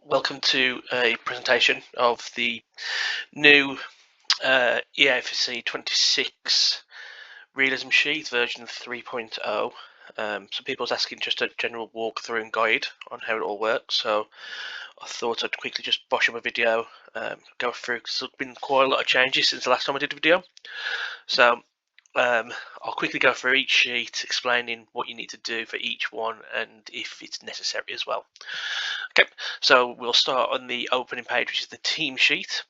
Welcome to a presentation of the new EAFC26 Realism sheet version 3.0. Some people's asking just a general walkthrough and guide on how it all works, so I thought I'd quickly just bosh up a video, go through, because there's been quite a lot of changes since the last time I did a video. So I'll quickly go through each sheet, explaining what you need to do for each one and if it's necessary as well. Okay, so we'll start on the opening page, which is the team sheet.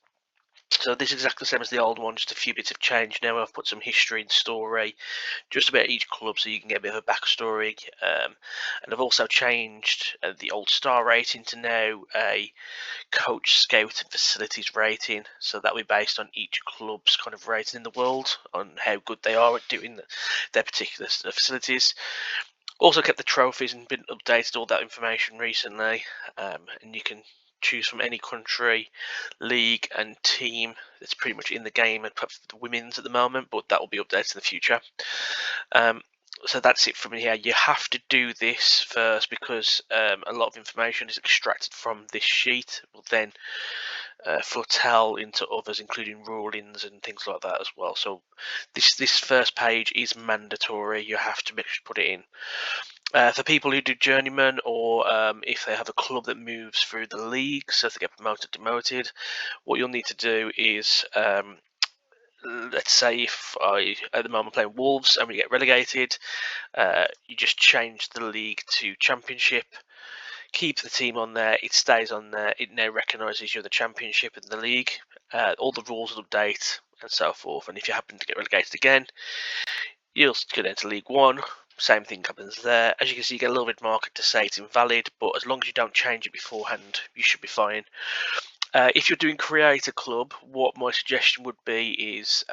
So this is exactly the same as the old one, just a few bits have changed now. I've put some history and story just about each club so you can get a bit of a backstory. And I've also changed the old star rating to now a coach, scout and facilities rating. So that will be based on each club's kind of rating in the world, on how good they are at doing their particular facilities. Also kept the trophies and been updated all that information recently, and you can choose from any country, league and team that's pretty much in the game, and perhaps the women's at the moment, but that will be updated in the future. So that's it from here. You have to do this first because a lot of information is extracted from this sheet, will then foretell into others, including rulings and things like that as well. So this first page is mandatory. You have to make sure to put it in. For people who do journeyman, or if they have a club that moves through the league, so if they get promoted, demoted, what you'll need to do is, let's say if I, at the moment, playing Wolves and we get relegated, you just change the league to Championship, keep the team on there, it stays on there, it now recognises you're the Championship in the league, all the rules will update and so forth, and if you happen to get relegated again, you'll go down to League One. Same thing happens there. As you can see, you get a little bit marker to say it's invalid, but as long as you don't change it beforehand, you should be fine. If you're doing create a club, what my suggestion would be is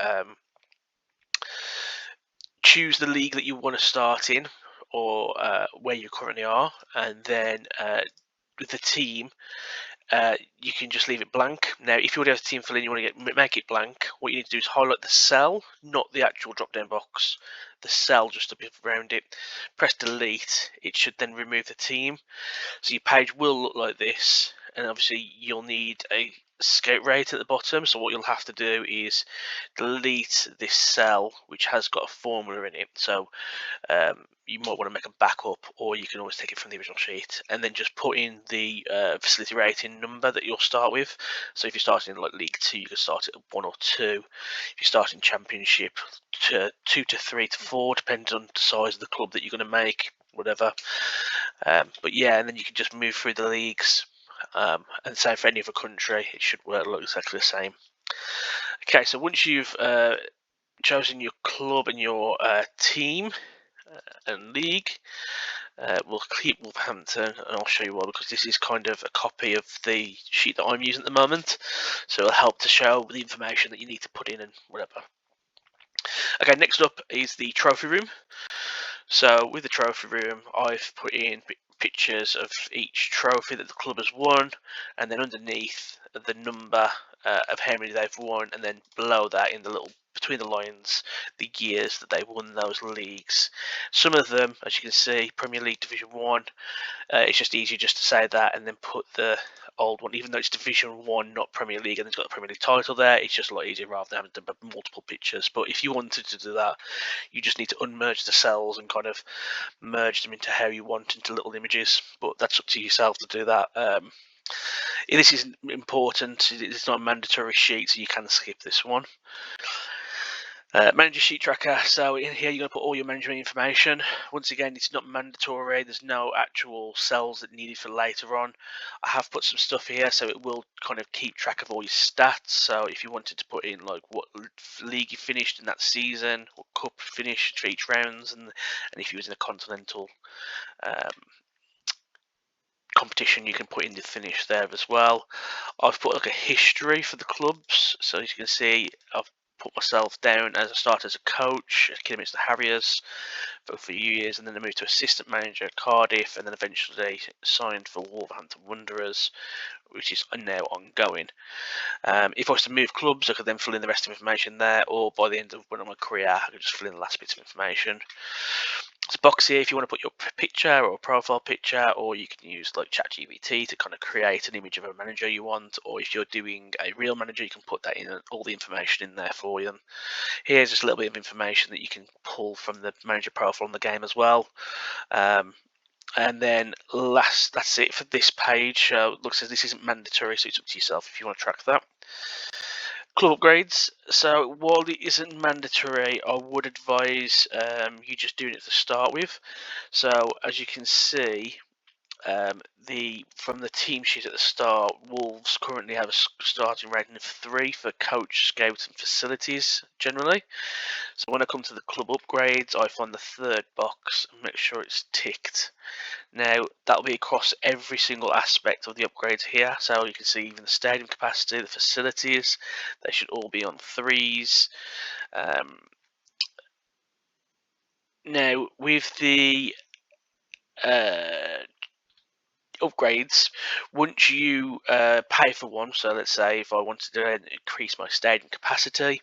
choose the league that you want to start in, or where you currently are, and then with the team, you can just leave it blank. Now, if you already have a team fill in, you want to make it blank. What you need to do is highlight the cell, not the actual drop-down box. The cell just a bit around it. Press delete. It should then remove the team. So your page will look like this, and obviously you'll need a scout rate at the bottom. So what you'll have to do is delete this cell, which has got a formula in it. So you might want to make a backup, or you can always take it from the original sheet and then just put in the facility rating number that you'll start with. So if you're starting in like League 2, you can start at 1 or 2. If you start in Championship, 2 to 3 to 4, depending on the size of the club that you're going to make, whatever. But yeah, and then you can just move through the leagues, and same for any other country, it should work look exactly the same. Okay, so once you've chosen your club and your team and league, we'll keep Wolverhampton, and I'll show you why, because this is kind of a copy of the sheet that I'm using at the moment, so it'll help to show the information that you need to put in and whatever. Okay, next up is the trophy room. So with the trophy room, I've put in pictures of each trophy that the club has won, and then underneath the number of how many they've won, and then below that in the little between the lines, the years that they won those leagues. Some of them, as you can see, Premier League Division 1, it's just easier just to say that and then put the old one, even though it's Division 1, not Premier League, and it's got the Premier League title there, it's just a lot easier rather than having to have multiple pictures. But if you wanted to do that, you just need to unmerge the cells and kind of merge them into how you want, into little images, but that's up to yourself to do that. This is important, it's not a mandatory sheet, so you can skip this one. Manager sheet tracker, so in here you're going to put all your management information. Once again, it's not mandatory, there's no actual cells that needed for later on. I have put some stuff here so it will kind of keep track of all your stats. So if you wanted to put in like what league you finished in that season, what cup finished for each rounds, and if you was in a continental competition, you can put in the finish there as well. I've put like a history for the clubs, so as you can see, I've put myself down as I started as a coach at Kidderminster Harriers for a few years, and then I moved to assistant manager at Cardiff, and then eventually signed for Wolverhampton Wanderers, which is now ongoing. If I was to move clubs, I could then fill in the rest of the information there, or by the end of my career, I could just fill in the last bits of information. So box here if you want to put your picture or profile picture, or you can use like ChatGPT to kind of create an image of a manager you want, or if you're doing a real manager, you can put that in, all the information in there for you. And here's just a little bit of information that you can pull from the manager profile on the game as well. And then that's it for this page. Looks as this isn't mandatory, so it's up to yourself if you want to track that. Club upgrades. So while it isn't mandatory, I would advise you just doing it to start with. So as you can see, from the team sheet at the start, Wolves currently have a starting rating of 3 for coach, scout, and facilities generally. So when I come to the club upgrades, I find the third box and make sure it's ticked. Now that'll be across every single aspect of the upgrades here, so you can see even the stadium capacity, the facilities, they should all be on 3s. Now with the upgrades, once you pay for one, so let's say if I wanted to increase my stadium capacity,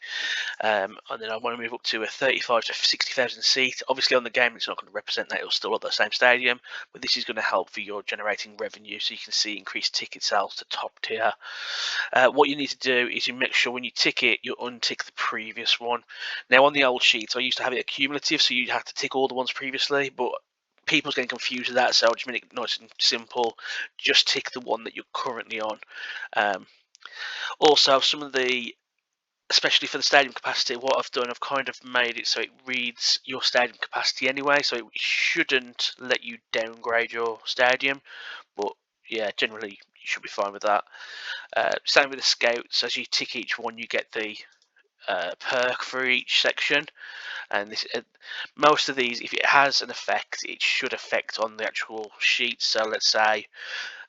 and then I want to move up to a 35 to 60,000 seat. Obviously on the game it's not going to represent that, it'll still have the same stadium, but this is going to help for your generating revenue, so you can see increased ticket sales to top tier. What you need to do is you make sure when you tick it, you untick the previous one. Now on the old sheets I used to have it accumulative, so you have to tick all the ones previously, but people's getting confused with that, so I'll just make it nice and simple. Just tick the one that you're currently on. Also, some of the, especially for the stadium capacity, what I've done, I've kind of made it so it reads your stadium capacity anyway, so it shouldn't let you downgrade your stadium, but yeah, generally you should be fine with that. Same with the scouts, as you tick each one you get the perk for each section, and this most of these, if it has an effect, it should affect on the actual sheet. So let's say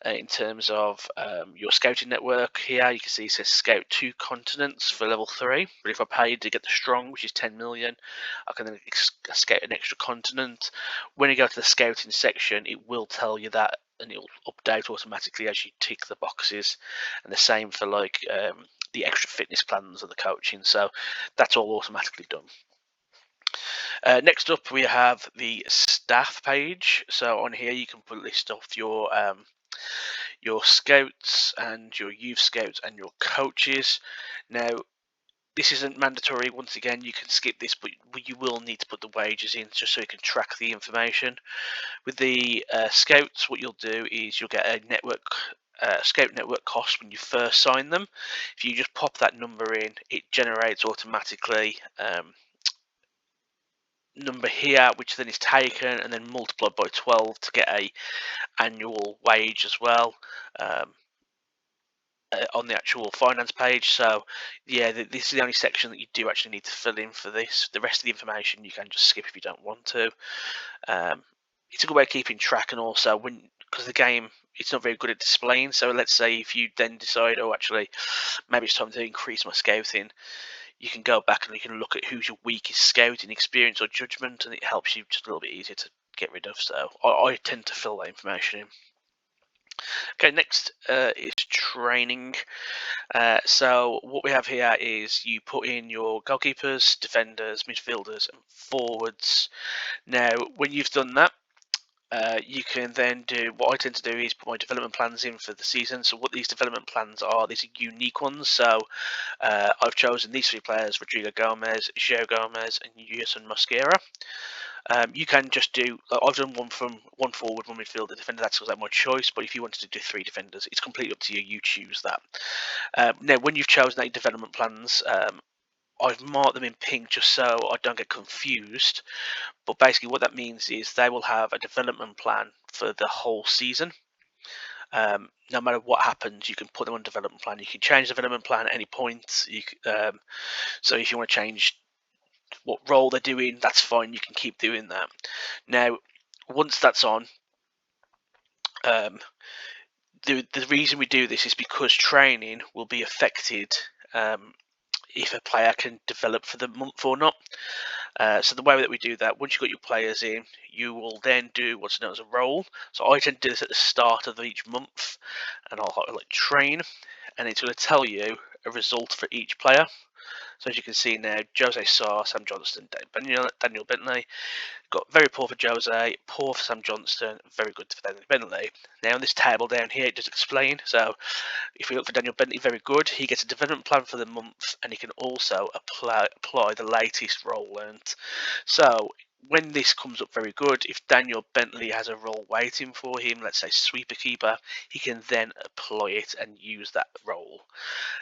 in terms of your scouting network here, you can see it says scout 2 continents for level 3, but if I paid to get the strong, which is 10 million, I can then scout an extra continent. When you go to the scouting section, it will tell you that, and it will update automatically as you tick the boxes, and the same for like the extra fitness plans and the coaching, so that's all automatically done. Next up we have the staff page. So on here you can put a list of your scouts and your youth scouts and your coaches. Now this isn't mandatory, once again you can skip this, but you will need to put the wages in just so you can track the information. With the scouts, what you'll do is you'll get a network scout network cost when you first sign them. If you just pop that number in, it generates automatically number here, which then is taken and then multiplied by 12 to get a annual wage as well on the actual finance page. So yeah, this is the only section that you do actually need to fill in for this. The rest of the information you can just skip if you don't want to. It's a good way of keeping track, and also because the game, it's not very good at displaying, so let's say if you then decide, oh actually maybe it's time to increase my scouting, you can go back and you can look at who's your weakest scout in experience or judgment, and it helps you just a little bit easier to get rid of. So I tend to fill that information in. Okay, next is training. So what we have here is you put in your goalkeepers, defenders, midfielders, and forwards. Now, when you've done that, you can then do, what I tend to do is put my development plans in for the season. So what these development plans are, these are unique ones. So I've chosen these 3 players: Rodrigo Gomez, João Gomez, and Yerson Mosquera. You can just do, I've done one one forward, one midfielder, defender, that's my choice, but if you wanted to do 3 defenders, it's completely up to you, you choose that. Now when you've chosen 8 development plans, I've marked them in pink just so I don't get confused, but basically what that means is they will have a development plan for the whole season. No matter what happens, you can put them on development plan. You can change the development plan at any point. So if you want to change what role they're doing, that's fine, you can keep doing that. Now once that's on, the reason we do this is because training will be affected if a player can develop for the month or not. So the way that we do that, once you've got your players in, you will then do what's known as a role. So I tend to do this at the start of each month, and I'll like train, and it's going to tell you a result for each player. So as you can see now, Jose Sarr, Sam Johnston, Daniel Bentley. Got very poor for Jose, poor for Sam Johnston, very good for Daniel Bentley. Now in this table down here, it does explain. So if we look for Daniel Bentley, very good. He gets a development plan for the month, and he can also apply the latest role learnt. So when this comes up very good, if Daniel Bentley has a role waiting for him, let's say sweeper keeper, he can then apply it and use that role.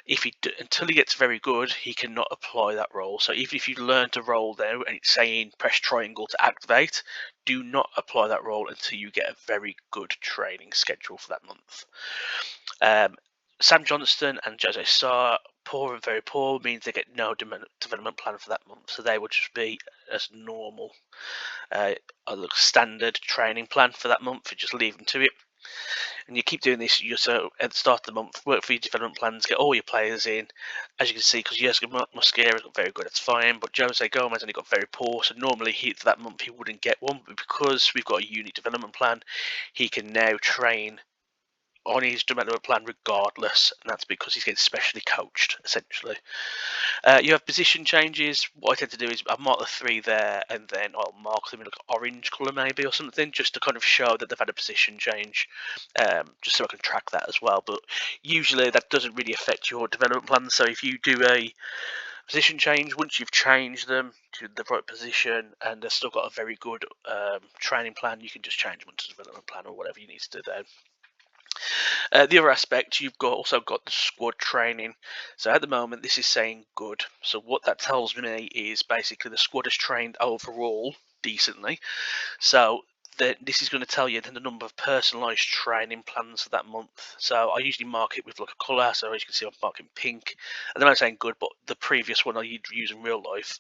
Until he gets very good, he cannot apply that role. So even if you learn to roll now and it's saying press triangle to activate, do not apply that role until you get a very good training schedule for that month. Sam Johnston and Jose Sarr, poor and very poor, means they get no development plan for that month. So they would just be as normal, a standard training plan for that month. You just leave them to it. And you keep doing this. So at the start of the month, work for your development plans, get all your players in. As you can see, because Jessica Mosquera's got very good, that's fine. But Jose Gomez only got very poor, so normally for that month he wouldn't get one. But because we've got a unique development plan, he can now train on his development plan regardless, and that's because he's getting specially coached, essentially. You have position changes. What I tend to do is I mark the 3 there, and then I'll mark them in like orange colour maybe or something, just to kind of show that they've had a position change, just so I can track that as well. But usually that doesn't really affect your development plan. So if you do a position change, once you've changed them to the right position and they've still got a very good training plan, you can just change them to development plan or whatever you need to do there. The other aspect, you've also got the squad training. So at the moment, this is saying good. So what that tells me is basically the squad is trained overall decently. So this is going to tell you the number of personalised training plans for that month. So I usually mark it with like a colour. So as you can see, I'm marking pink. And then I'm saying good, but the previous one I use in real life,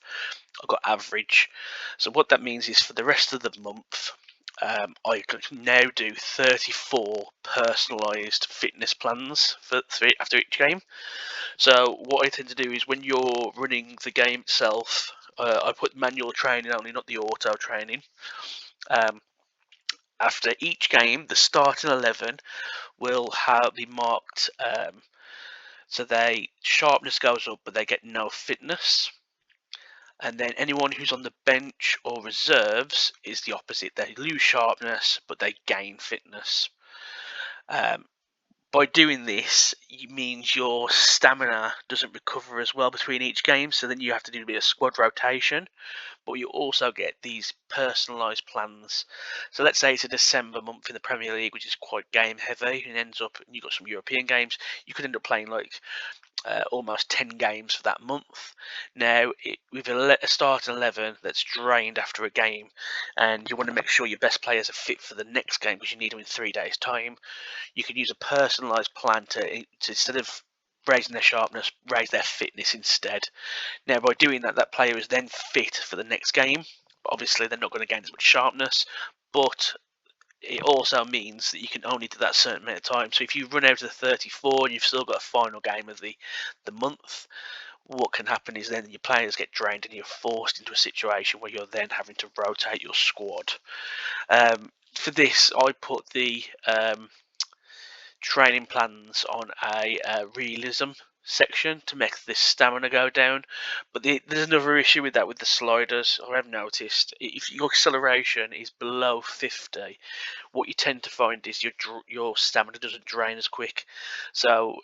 I've got average. So what that means is for the rest of the month, I can now do 34 personalised fitness plans after each game. So what I tend to do is when you're running the game itself, I put manual training only, not the auto training. After each game, the starting 11 will be marked, so sharpness goes up, but they get no fitness. And then anyone who's on the bench or reserves is the opposite. They lose sharpness, but they gain fitness. By doing this, it means your stamina doesn't recover as well between each game, so then you have to do a bit of squad rotation, but you also get these personalised plans. So let's say it's a December month in the Premier League, which is quite game heavy, and ends up, and you've got some European games, you could end up playing like almost 10 games for that month. Now, with a starting 11 that's drained after a game, and you want to make sure your best players are fit for the next game because you need them in 3 days' time, you can use a personalised plan to instead of raising their sharpness, raise their fitness instead. Now, by doing that, that player is then fit for the next game. Obviously, they're not going to gain as much sharpness, but it also means that you can only do that certain amount of time. So if you run out to the 34 and you've still got a final game of the month, what can happen is then your players get drained and you're forced into a situation where you're then having to rotate your squad. For this, I put the training plans on a realism section to make the stamina go down, but there's another issue with that with the sliders. I've noticed if your acceleration is below 50, what you tend to find is your stamina doesn't drain as quick. So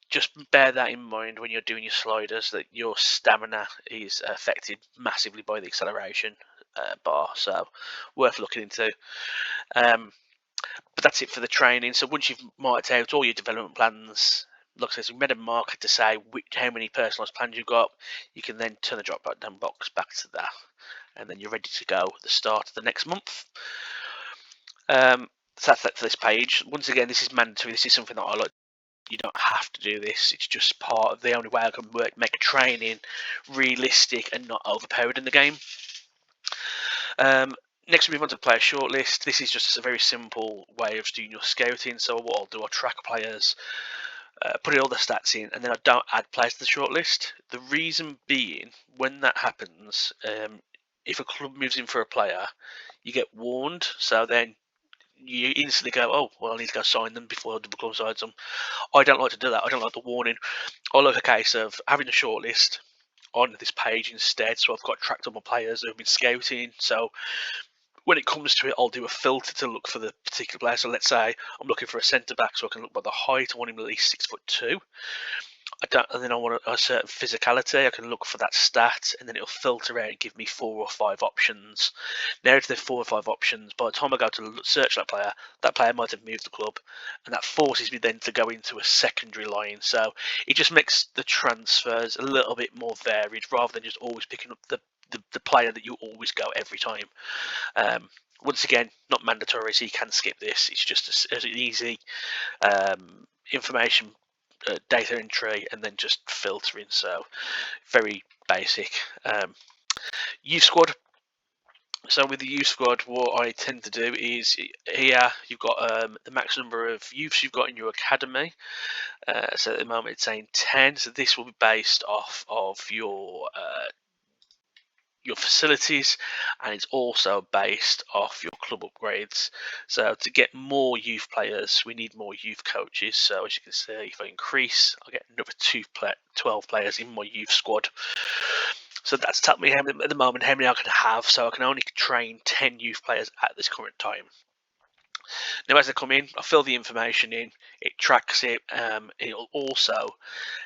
just bear that in mind when you're doing your sliders, that your stamina is affected massively by the acceleration bar. So worth looking into. But that's it for the training. So once you've marked out all your development plans, like I said, we made a marker to say how many personalised plans you've got. You can then turn the drop down box back to that, and then you're ready to go at the start of the next month. So that's that for this page. Once again, this is mandatory. This is something that I like. You don't have to do this. It's just part of the only way I can make training realistic and not overpowered in the game. Next, we move on to player shortlist. This is just a very simple way of doing your scouting. So what I'll do, I'll track players, put all the stats in, and then I don't add players to the shortlist. The reason being, when that happens, if a club moves in for a player, you get warned. So then you instantly go, oh, well, I need to go sign them before the club signs them. I don't like to do that. I don't like the warning. I like a case of having a shortlist. on this page instead. So I've got tracked all my players who've been scouting. So when it comes to it, I'll do a filter to look for the particular player. So let's say I'm looking for a centre back, so I can look by the height. I want him at least 6'2". And then I want a certain physicality. I can look for that stat, and then it'll filter out and give me 4 or 5 options. Now, if there's 4 or 5 options, by the time I go to search that player might have moved the club, and that forces me then to go into a secondary line. So it just makes the transfers a little bit more varied, rather than just always picking up the player that you always go every time. Once again, not mandatory, so you can skip this. It's just an easy information data entry and then just filtering. So very basic. Youth squad. So with the youth squad, what I tend to do is here you've got the max number of youths you've got in your academy. So at the moment it's saying 10. So this will be based off of your facilities, and it's also based off your club upgrades. So to get more youth players, we need more youth coaches. So as you can see, if I increase, I'll get another 12 players in my youth squad. So that's telling me at the moment how many I can have. So I can only train 10 youth players at this current time. Now, as they come in, I fill the information in, it tracks it. It'll also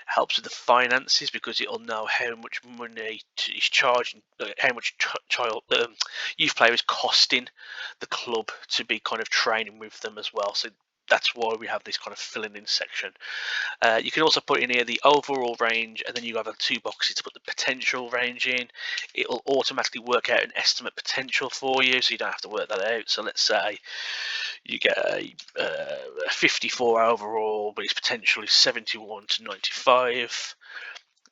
helps with the finances, because it'll know how much money is charging, how much youth player is costing the club to be kind of training with them as well. So that's why we have this kind of filling in section. You can also put in here the overall range, and then you have 2 boxes to put the potential range in. It'll automatically work out an estimate potential for you, so you don't have to work that out. So let's say you get a 54 overall, but its potential is 71 to 95.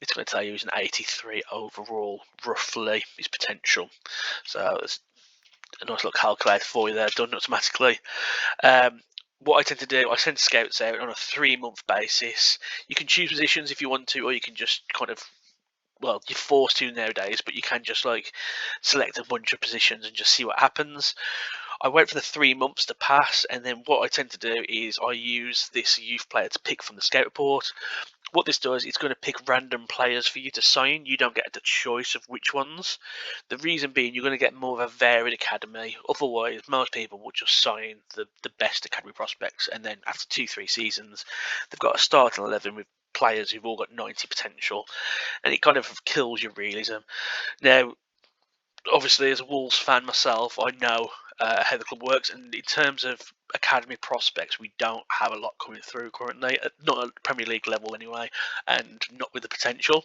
It's going to tell you he's an 83 overall, roughly, his potential. So it's a nice little calculator for you there, done automatically. What I tend to do, I send scouts out on a 3-month basis. You can choose positions if you want to, or you can just kind of, well, you're forced to nowadays, but you can just like select a bunch of positions and just see what happens. I wait for the 3 months to pass, and then what I tend to do is I use this youth player to pick from the scout report. What this does, it's going to pick random players for you to sign. You don't get the choice of which ones. The reason being, you're going to get more of a varied academy. Otherwise, most people will just sign the best academy prospects, and then after 2-3 seasons, they've got a starting 11 with players who've all got 90 potential, and it kind of kills your realism. Now, obviously, as a Wolves fan myself, I know how the club works, and in terms of academy prospects, we don't have a lot coming through currently, not at Premier League level anyway, and not with the potential.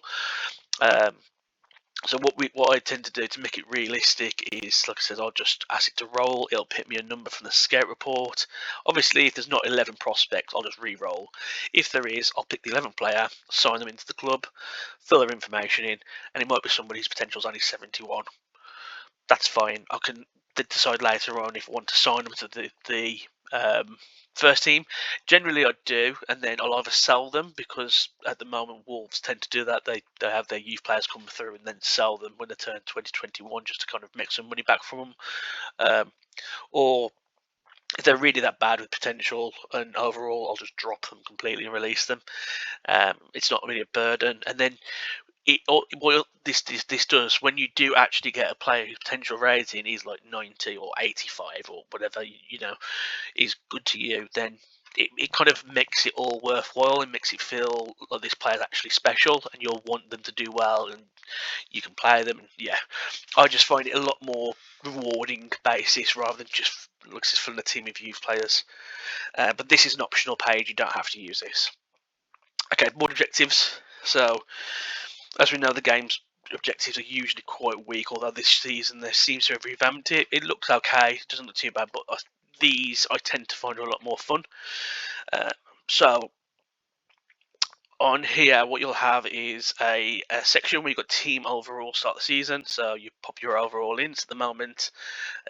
So what I tend to do to make it realistic is, like I said, I'll just ask it to roll. It'll pick me a number from the scout report. Obviously, if there's not 11 prospects, I'll just re-roll. If there is, I'll pick the 11th player, sign them into the club, fill their information in, and it might be somebody whose potential is only 71. That's fine. I can decide later on if I want to sign them to the first team. Generally, I do, and then I'll either sell them, because at the moment Wolves tend to do that. They have their youth players come through and then sell them when they turn 2021, just to kind of make some money back from them. Or if they're really that bad with potential and overall, I'll just drop them completely and release them. It's not really a burden, and then what this does, when you do actually get a player whose potential rating is like 90 or 85 or whatever, is good to you, then it kind of makes it all worthwhile and makes it feel like this player's actually special, and you'll want them to do well, and you can play them. And yeah, I just find it a lot more rewarding basis, rather than just looks filling a team of youth players. But this is an optional page, you don't have to use this. Okay, board objectives. So as we know, the game's objectives are usually quite weak, although this season they seems to have revamped it. It looks okay, it doesn't look too bad, but these I tend to find are a lot more fun. So on here, what you'll have is a section where you've got team overall start the season. So you pop your overall in. So at the moment,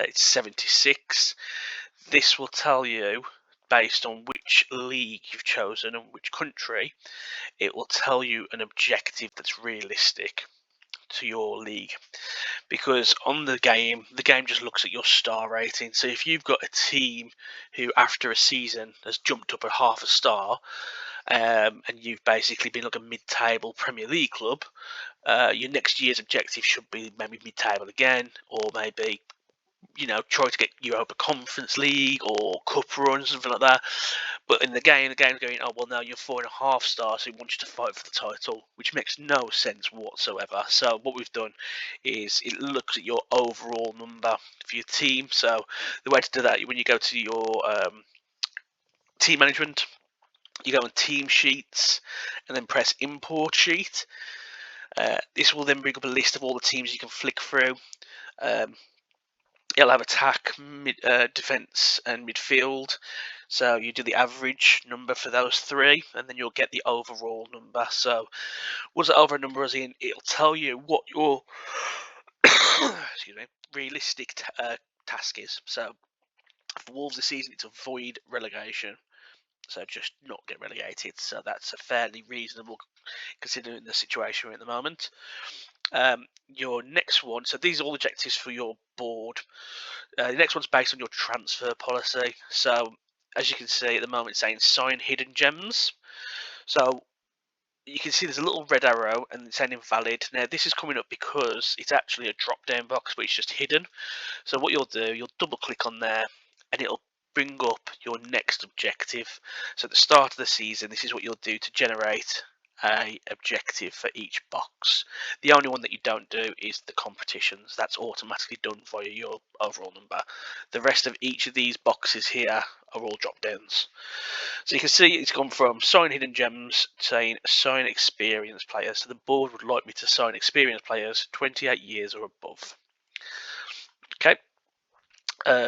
it's 76. This will tell you, based on which league you've chosen and which country, it will tell you an objective that's realistic to your league. Because on the game just looks at your star rating. So if you've got a team who after a season has jumped up a half a star, and you've basically been like a mid-table Premier League club, Your next year's objective should be maybe mid-table again, or maybe try to get Europa Conference League or Cup run, something like that. But in the game's going, oh well, now you're 4.5 stars, so we want you to fight for the title, which makes no sense whatsoever. So what we've done is it looks at your overall number for your team. So the way to do that, when you go to your team management, you go on team sheets and then press import sheet. This will then bring up a list of all the teams you can flick through. It'll have attack, defense, and midfield. So you do the average number for those three, and then you'll get the overall number. So once the overall number is in, it'll tell you what your excuse me, realistic task is. So for Wolves this season, it's avoid relegation. So just not get relegated. So that's a fairly reasonable considering the situation we're in at the moment. Your next one, so these are all objectives for your board. The next one's based on your transfer policy. So as you can see at the moment, it's saying sign hidden gems. So you can see there's a little red arrow and it's saying invalid. Now this is coming up because it's actually a drop down box, but it's just hidden. So what you'll do, you'll double click on there and it'll bring up your next objective. So at the start of the season, this is what you'll do to generate a objective for each box. The only one that you don't do is the competitions. That's automatically done via your overall number. The rest of each of these boxes here are all drop downs. So you can see it's gone from sign hidden gems saying sign experienced players. So the board would like me to sign experienced players 28 years or above. Okay.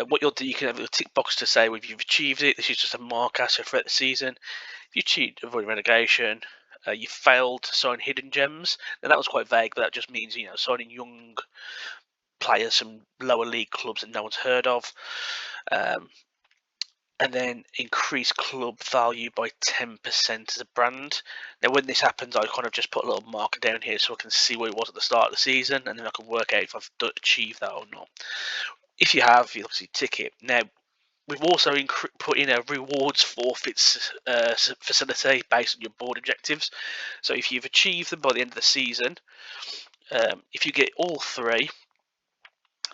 What you'll do, you can have a tick box to say if you've achieved it. This is just a marker. So throughout the season, if you achieved avoid relegation, you failed to sign hidden gems. Now that was quite vague, but that just means signing young players from lower league clubs that no one's heard of. And then increase club value by 10% as a brand. Now when this happens, I kind of just put a little marker down here so I can see what it was at the start of the season, and then I can work out if I've achieved that or not. If you have, you obviously tick it. Now we've also put in a rewards forfeits facility based on your board objectives. So if you've achieved them by the end of the season, if you get all three,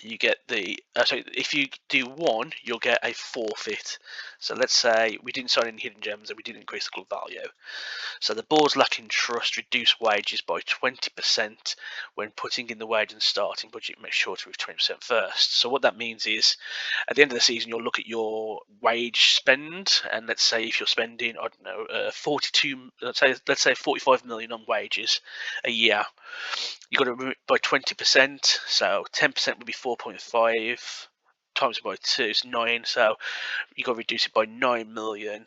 you get the so if you do one, you'll get a forfeit. So let's say we didn't sign any hidden gems and we didn't increase the club value. So the board's lacking trust, reduce wages by 20% when putting in the wage and starting budget. Make sure to reach 20% first. So what that means is, at the end of the season, you'll look at your wage spend, and let's say if you're spending, I don't know, let's say 45 million on wages a year, you got to remove it by 20%. So 10% would be 4.5 times by 2 is 9. So you got to reduce it by 9 million,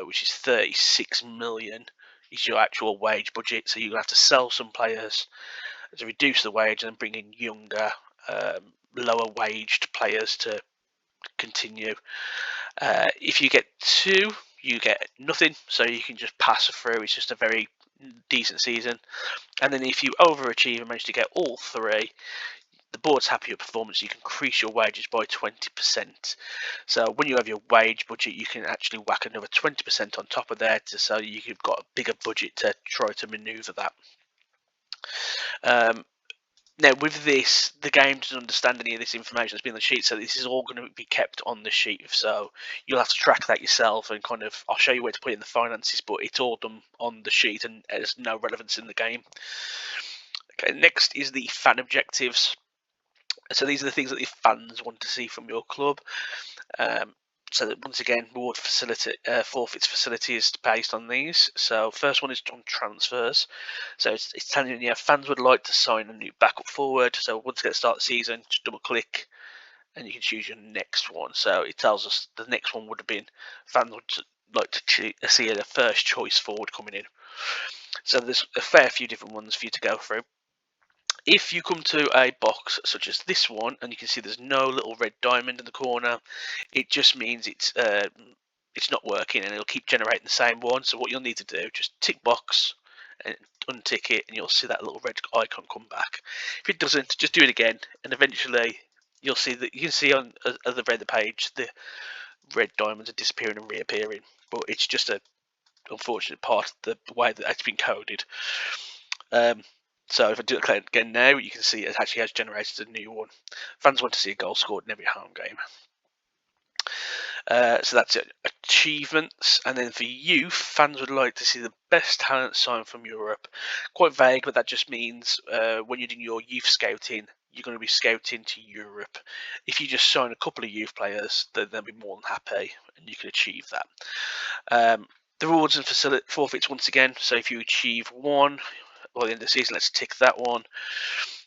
which is 36 million. Is your actual wage budget. So you're gonna have to sell some players to reduce the wage and then bring in younger, lower waged players to continue. If you get 2, you get nothing, so you can just pass through. It's just a very decent season. And then if you overachieve and manage to get all 3, the board's happy with performance. You can increase your wages by 20%. So when you have your wage budget, you can actually whack another 20% on top of there, so you've got a bigger budget to try to maneuver that. Now with this, the game doesn't understand any of this information that's been on the sheet, so this is all going to be kept on the sheet. So you'll have to track that yourself and kind of, I'll show you where to put in the finances, but it's all done on the sheet and has no relevance in the game. Okay, next is the fan objectives. So these are the things that the fans want to see from your club. So that once again, reward facility, forfeits facility is based on these. So first one is on transfers. So it's telling you, fans would like to sign a new backup forward. So once you get start the season, just double click and you can choose your next one. So it tells us the next one would have been fans would like to see a first choice forward coming in. So there's a fair few different ones for you to go through. If you come to a box such as this one, and you can see there's no little red diamond in the corner, it just means it's not working, and it'll keep generating the same one. So what you'll need to do, just tick box and untick it, and you'll see that little red icon come back. If it doesn't, just do it again, and eventually you'll see that you can see on the red page the red diamonds are disappearing and reappearing. But it's just a unfortunate part of the way that it's been coded. So if I do it again now, you can see it actually has generated a new one. Fans want to see a goal scored in every home game. So that's it. Achievements, and then for youth, fans would like to see the best talent signed from Europe. Quite vague, but that just means when you're doing your youth scouting, you're going to be scouting to Europe. If you just sign a couple of youth players, then they'll be more than happy, and you can achieve that. The rewards and forfeits once again. So if you achieve one by the end of the season, let's tick that one.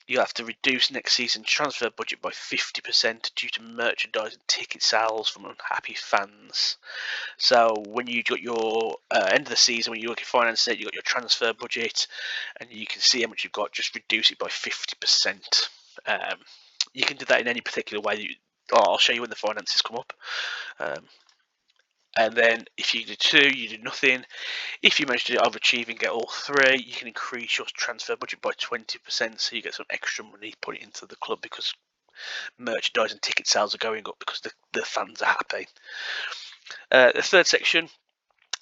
You'll have to reduce next season's transfer budget by 50% due to merchandise and ticket sales from unhappy fans. So when you got your end of the season, when you look at finance it, you got your transfer budget, and you can see how much you've got. Just reduce it by 50%. You can do that in any particular way. I'll show you when the finances come up. And then if you do 2, you do nothing. If you manage to overachieve and get all 3, you can increase your transfer budget by 20%, so you get some extra money put into the club because merchandise and ticket sales are going up because the fans are happy. The third section,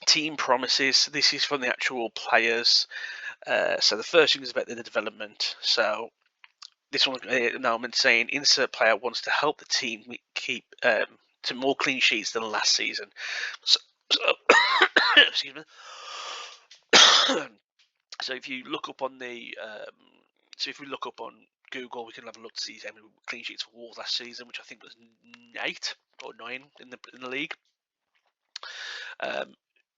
team promises. This is from the actual players. So the first thing is about the development. So this one, Nalman saying, insert player wants to help the team keep to more clean sheets than last season. So excuse me. So if you look up on if we look up on Google, we can have a look to see how many clean sheets for Wolves last season, which I think was 8 or 9 in the league.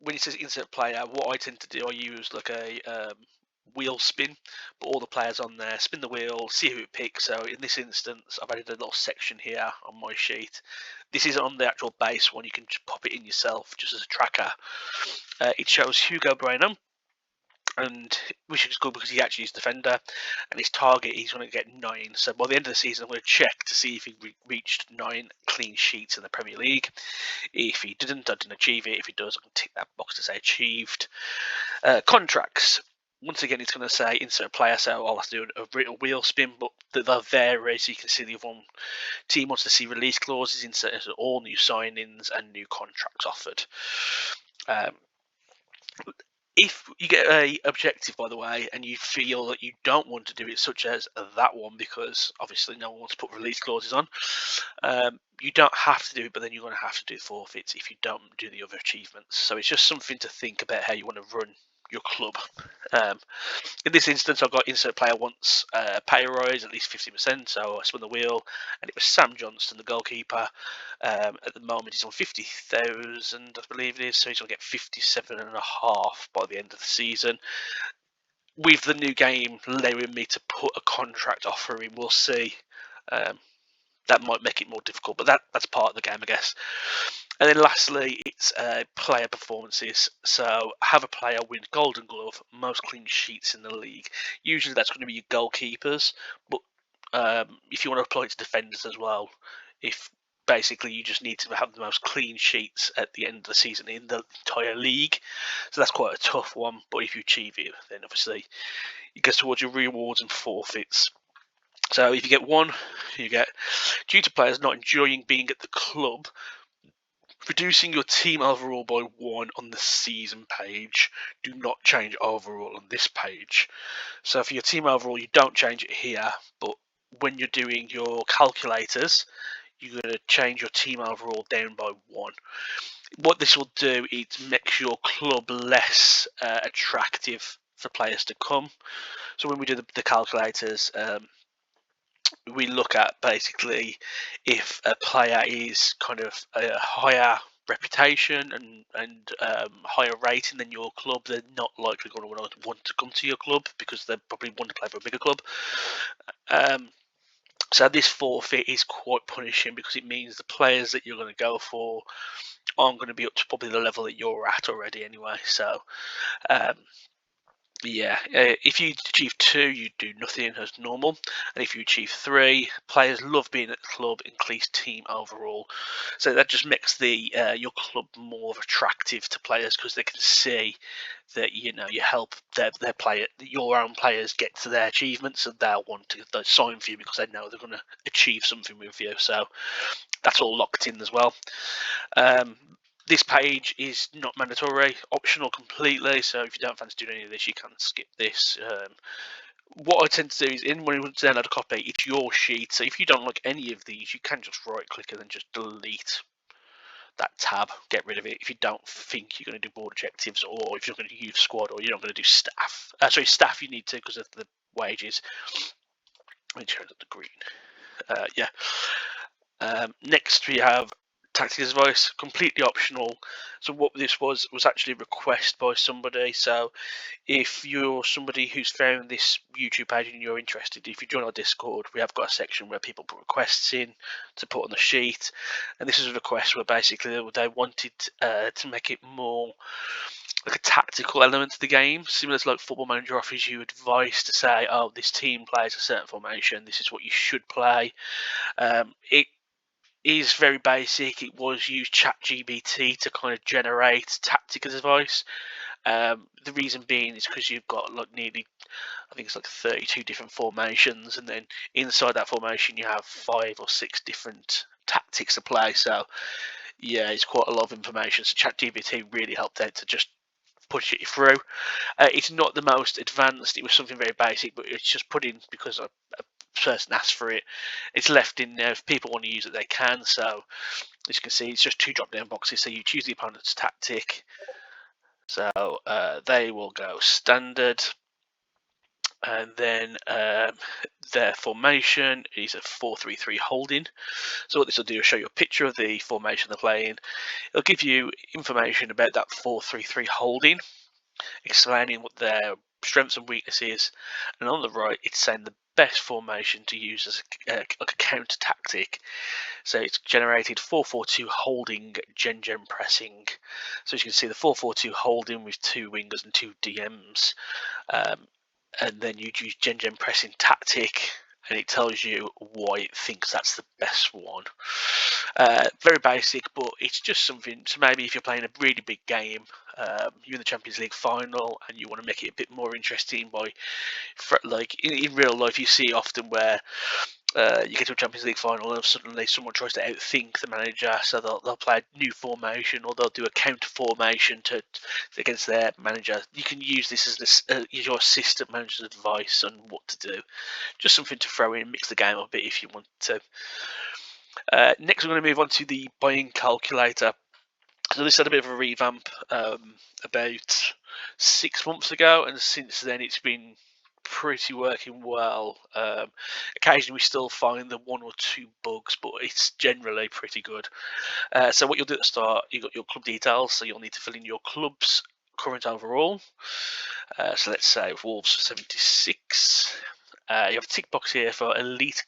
When it says insert player, what I tend to do, I use like a wheel spin, put all the players on there, spin the wheel, see who it picks. So in this instance, I've added a little section here on my sheet. This isn't on the actual base one, you can just pop it in yourself just as a tracker. It shows Hugo Bueno, and which is good because he actually is defender, and his target he's going to get 9. So by the end of the season, I'm going to check to see if he reached 9 clean sheets in the Premier League. If he didn't, I didn't achieve it. If he does, I can tick that box to say achieved. Contracts. Once again, it's going to say insert player, so I'll have to do a wheel spin, but they'll vary, so you can see the other one. Team wants to see release clauses, insert all new signings and new contracts offered. If you get a objective, by the way, and you feel that you don't want to do it, such as that one, because obviously no one wants to put release clauses on, you don't have to do it, but then you're going to have to do forfeits if you don't do the other achievements. So it's just something to think about how you want to run your club. In this instance, I've got insert player wants pay rise at least 50%, so I spun the wheel, and it was Sam Johnston, the goalkeeper. At the moment, he's on 50,000, I believe it is, so he's going to get 57.5 by the end of the season. With the new game allowing me to put a contract offer in, we'll see. That might make it more difficult, but that's part of the game, I guess. And then lastly, it's player performances. So have a player win Golden Glove, most clean sheets in the league. Usually that's going to be your goalkeepers, but if you want to apply it to defenders as well, if basically you just need to have the most clean sheets at the end of the season in the entire league. So that's quite a tough one, but if you achieve it, then obviously it goes towards your rewards and forfeits. So if you get 1, you get, due to players not enjoying being at the club, reducing your team overall by 1 on the season page. Do not change overall on this page. So for your team overall, you don't change it here, but when you're doing your calculators, you're going to change your team overall down by 1. What this will do is makes your club less attractive for players to come. So when we do the calculators, we look at basically if a player is kind of a higher reputation and higher rating than your club, they're not likely going to want to come to your club because they probably want to play for a bigger club. So this forfeit is quite punishing because it means the players that you're going to go for aren't going to be up to probably the level that you're at already anyway. So yeah, if you achieve 2, you do nothing as normal, and if you achieve 3, players love being at the club, increase team overall. So that just makes the your club more attractive to players because they can see that you help their player, your own players get to their achievements, and they'll want to sign for you because they know they're going to achieve something with you. So that's all locked in as well. This page is not mandatory, optional completely, so if you don't fancy doing any of this, you can skip this. what I tend to do is, when you download a copy, it's your sheet. So if you don't like any of these, you can just right click and then just delete that tab, get rid of it. If you don't think you're going to do board objectives, or if you're going to use squad, or you're not going to do staff. Staff you need to because of the wages. Let me turn up the green. Yeah. Next we have tactics advice, completely optional. So what this was actually a request by somebody. So if you're somebody who's found this YouTube page and you're interested, if you join our Discord, we have got a section where people put requests in to put on the sheet, and this is a request where basically they wanted to make it more like a tactical element to the game, similar to like Football Manager offers you advice to say, oh, this team plays a certain formation, this is what you should play. It is very basic. It was used ChatGPT to kind of generate tactical advice. The reason being is because you've got like nearly, I think it's like 32 different formations, and then inside that formation you have 5 or 6 different tactics to play. So yeah, it's quite a lot of information. So ChatGPT really helped out to just push it through. It's not the most advanced. It was something very basic, but it's just put in because a person asked for it. It's left in there. If people want to use it, they can. So as you can see, it's just 2 drop-down boxes. So you choose the opponent's tactic. So they will go standard, and then their formation is a 4-3-3 holding. So what this will do is show you a picture of the formation they're playing. It'll give you information about that 4-3-3 holding, explaining what their strengths and weaknesses, and on the right it's saying the best formation to use as like a counter tactic. So it's generated 4-4-2 holding, gen pressing. So as you can see, the 4-4-2 holding with 2 wingers and 2 DMs, and then you use gen pressing tactic, and it tells you why it thinks that's the best one. Very basic, but it's just something. So maybe if you're playing a really big game, you're in the Champions League final, and you want to make it a bit more interesting by, like in real life, you see often where you get to a Champions League final and suddenly someone tries to outthink the manager, so they'll play a new formation, or they'll do a counter formation against their manager. You can use this as your assistant manager's advice on what to do. Just something to throw in, mix the game up a bit if you want to. Next, we're going to move on to the buying calculator. So this had a bit of a revamp about 6 months ago, and since then it's been pretty working well. Occasionally we still find the 1 or 2 bugs, but it's generally pretty good. So what you'll do at the start, you've got your club details, so you'll need to fill in your club's current overall. So let's say Wolves 76. You have a tick box here for elite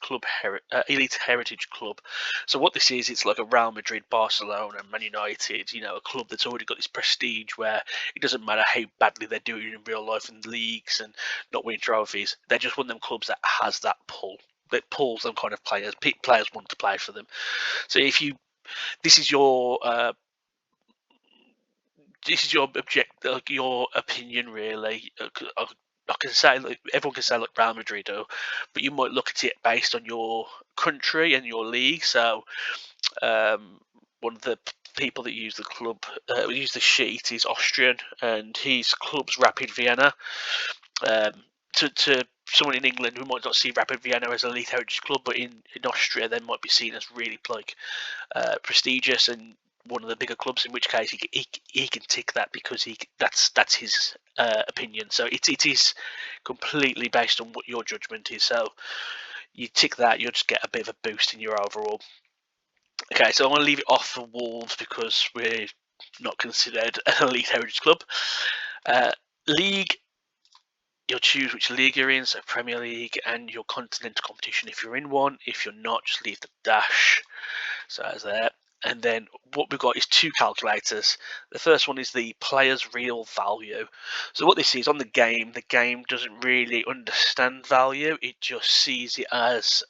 heritage club. So what this is, it's like a Real Madrid, Barcelona, Man United. A club that's already got this prestige where it doesn't matter how badly they're doing in real life in leagues and not winning trophies. They're just one of them clubs that has that pull. That pulls them kind of players. Players want to play for them. So if you, this is your your opinion, really. I can say, like, everyone can say like Real Madrid, but you might look at it based on your country and your league. So one of the people that use the sheet is Austrian, and his club's Rapid Vienna. To someone in England who might not see Rapid Vienna as an elite heritage club, but in Austria they might be seen as really like prestigious and one of the bigger clubs, in which case he can tick that because that's his opinion. So it is completely based on what your judgment is. So you tick that, you'll just get a bit of a boost in your overall. Okay, so I want to leave it off for Wolves because we're not considered an elite heritage club. League, you'll choose which league you're in, so Premier League, and your continental competition if you're in one. If you're not, just leave the dash. So as there. And then what we've got is 2 calculators. The first one is the player's real value. So what this is, on the game doesn't really understand value. It just sees it as,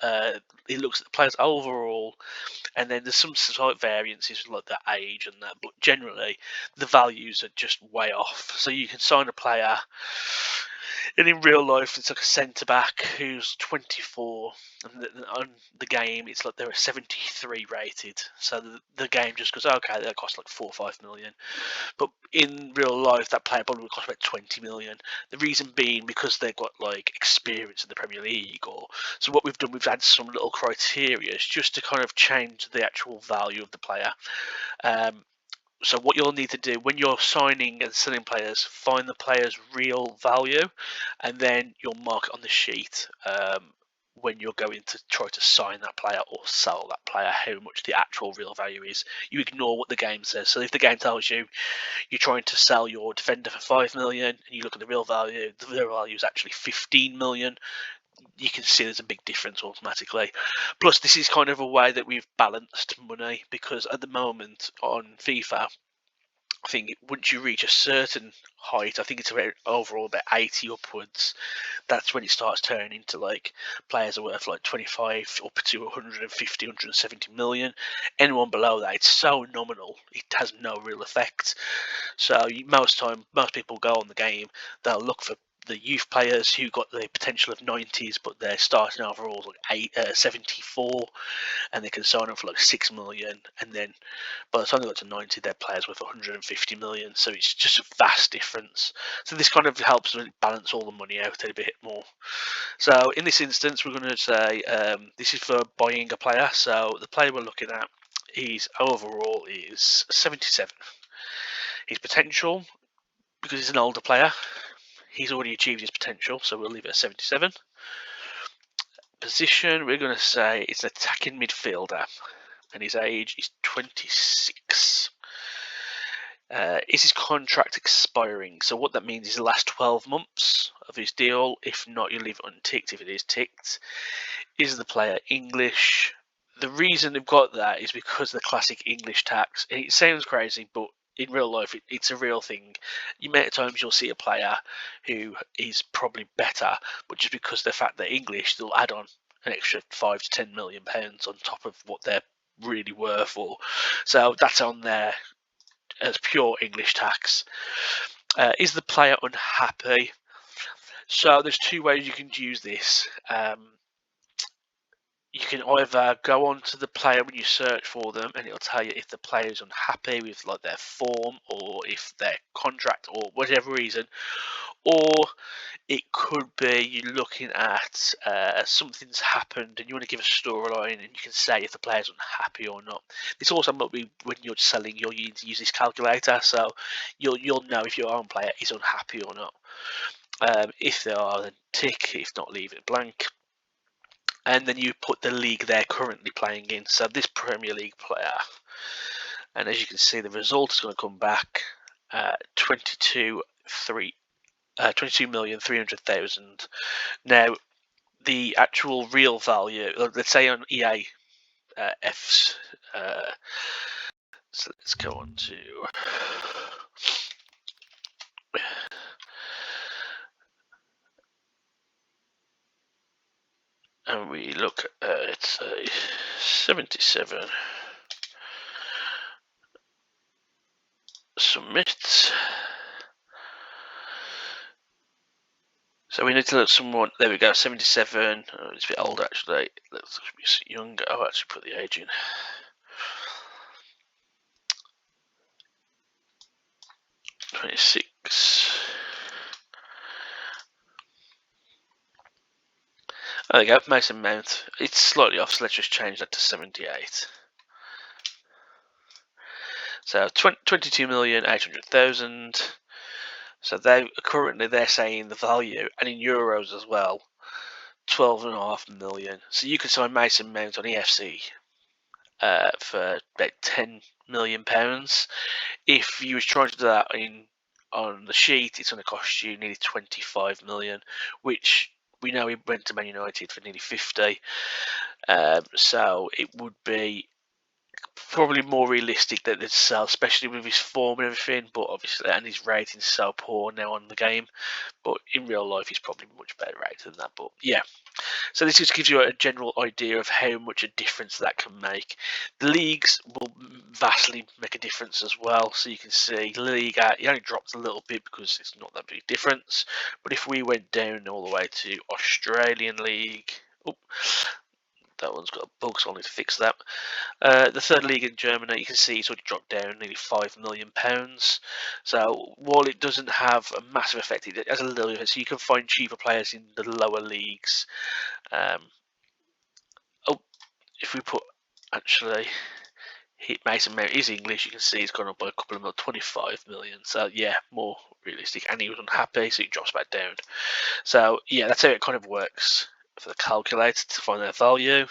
it looks at the player's overall, and then there's some slight variances like the age and that, but generally the values are just way off. So you can sign a player And in real life, it's like a centre back who's 24, and on the game, it's like they're a 73 rated. So the game just goes, okay, that costs like 4 or 5 million. But in real life, that player probably would cost about 20 million. The reason being because they've got like experience in the Premier League, or so what we've done, we've had some little criteria just to kind of change the actual value of the player. So what you'll need to do when you're signing and selling players, find the player's real value, and then you'll mark it on the sheet when you're going to try to sign that player or sell that player, how much the actual real value is. You ignore what the game says. So if the game tells you you're trying to sell your defender for 5 million, and you look at the real value is actually 15 million. You can see there's a big difference automatically. Plus, this is kind of a way that we've balanced money, because at the moment on FIFA, I think once you reach a certain height, I think it's about overall about 80 upwards, that's when it starts turning into like players are worth like 25 up to 150, 170 million. Anyone below that, it's so nominal, it has no real effect. So most people go on the game, they'll look for the youth players who got the potential of 90s, but they're starting overall like 74, and they can sign them for like 6 million, and then by the time they got to 90, their players worth 150 million. So it's just a vast difference. So this kind of helps balance all the money out a bit more. So in this instance, we're going to say this is for buying a player. So the player we're looking at, his overall is 77. His potential, because he's an older player, he's already achieved his potential, so we'll leave it at 77. Position, we're going to say it's an attacking midfielder, and his age is 26. Is his contract expiring? So what that means is the last 12 months of his deal. If not, you leave it unticked. If it is ticked, is the player English? The reason they've got that is because of the classic English tax. It sounds crazy, but in real life, it's a real thing. Many times you'll see a player who is probably better, but just because of the fact they're English, they'll add on an extra £5 to £10 million on top of what they're really worth. Or so that's on there as pure English tax. Is the player unhappy? So there's two ways you can use this. You can either go on to the player when you search for them, and it'll tell you if the player is unhappy with like their form, or if their contract, or whatever reason, or it could be you're looking at something's happened and you want to give a storyline, and you can say if the player's unhappy or not. This also might be when you're selling, you'll need to use this calculator, so you'll know if your own player is unhappy or not. If they are, then tick. If not, leave it blank. And then you put the league they're currently playing in. So this Premier League player, and as you can see, the result is going to come back 22,300,000. Now, the actual real value, let's say on EA F's, so let's go on to and we look at 77. Submit. So we need to look someone. There we go, 77. Oh, it's a bit older actually. Let's be younger. I'll actually put the age in. $26. There we go, Mason Mount. It's slightly off, so let's just change that to 78. So 22,800,000. So they're saying the value, and in euros as well, 12.5 million. So you could sign Mason Mount on EFC for about £10 million. If you was trying to do that on the sheet, it's going to cost you nearly 25 million, which we know he went to Man United for nearly 50. So it would be probably more realistic that they'd sell, especially with his form and everything. But obviously, and his rating's so poor now on the game. But in real life, he's probably much better rated than that. But yeah, so this just gives you a general idea of how much a difference that can make. The leagues will vastly make a difference as well. So you can see Liga, he only dropped a little bit because it's not that big difference. But if we went down all the way to Australian League, oh, that one's got a bug, so I'll need to fix that. The third league in Germany, you can see it's already dropped down nearly £5 million. So while it doesn't have a massive effect, it has a little bit. So you can find cheaper players in the lower leagues. If we put actually Mason Mount is English, you can see he's gone up by a couple of mil, 25 million. So yeah, more realistic. And he was unhappy, so he drops back down. So yeah, that's how it kind of works for the calculator to find their value.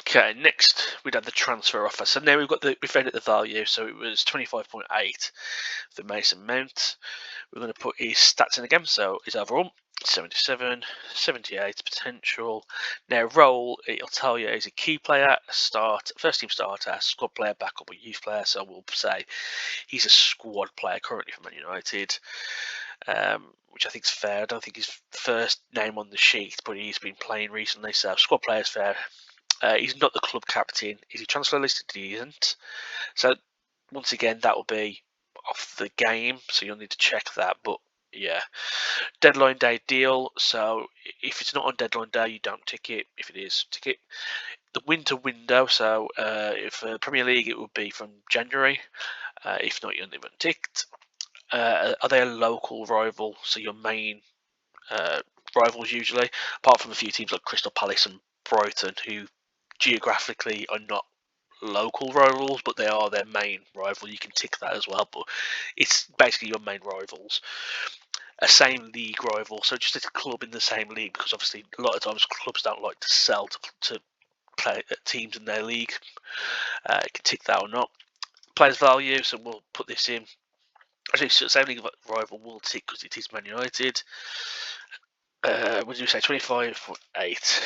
Okay, next we'd have the transfer offer. So now we found out the value. So it was 25.8 for Mason Mount. We're going to put his stats in again. So his overall 77, 78 potential. Now role, it'll tell you he's a key player, first team starter, squad player, backup, or youth player. So we'll say he's a squad player currently for Man United. Which I think is fair. I don't think his first name on the sheet, but he's been playing recently, so squad player is fair. He's not the club captain. Is he transfer listed? He isn't. So once again, that will be off the game, so you'll need to check that. But yeah, deadline day deal. So if it's not on deadline day, you don't tick it. If it is, tick it. The winter window. So if Premier League, it would be from January. If not, you're not even ticked. Are they a local rival? So your main rivals usually, apart from a few teams like Crystal Palace and Brighton, who geographically are not local rivals, but they are their main rival. You can tick that as well, but it's basically your main rivals. A same league rival, so just a club in the same league, because obviously a lot of times clubs don't like to sell to play teams in their league. You can tick that or not. Players value, so we'll put this in. Actually, same league rival will tick because it is Man United. What did you say? 25.8.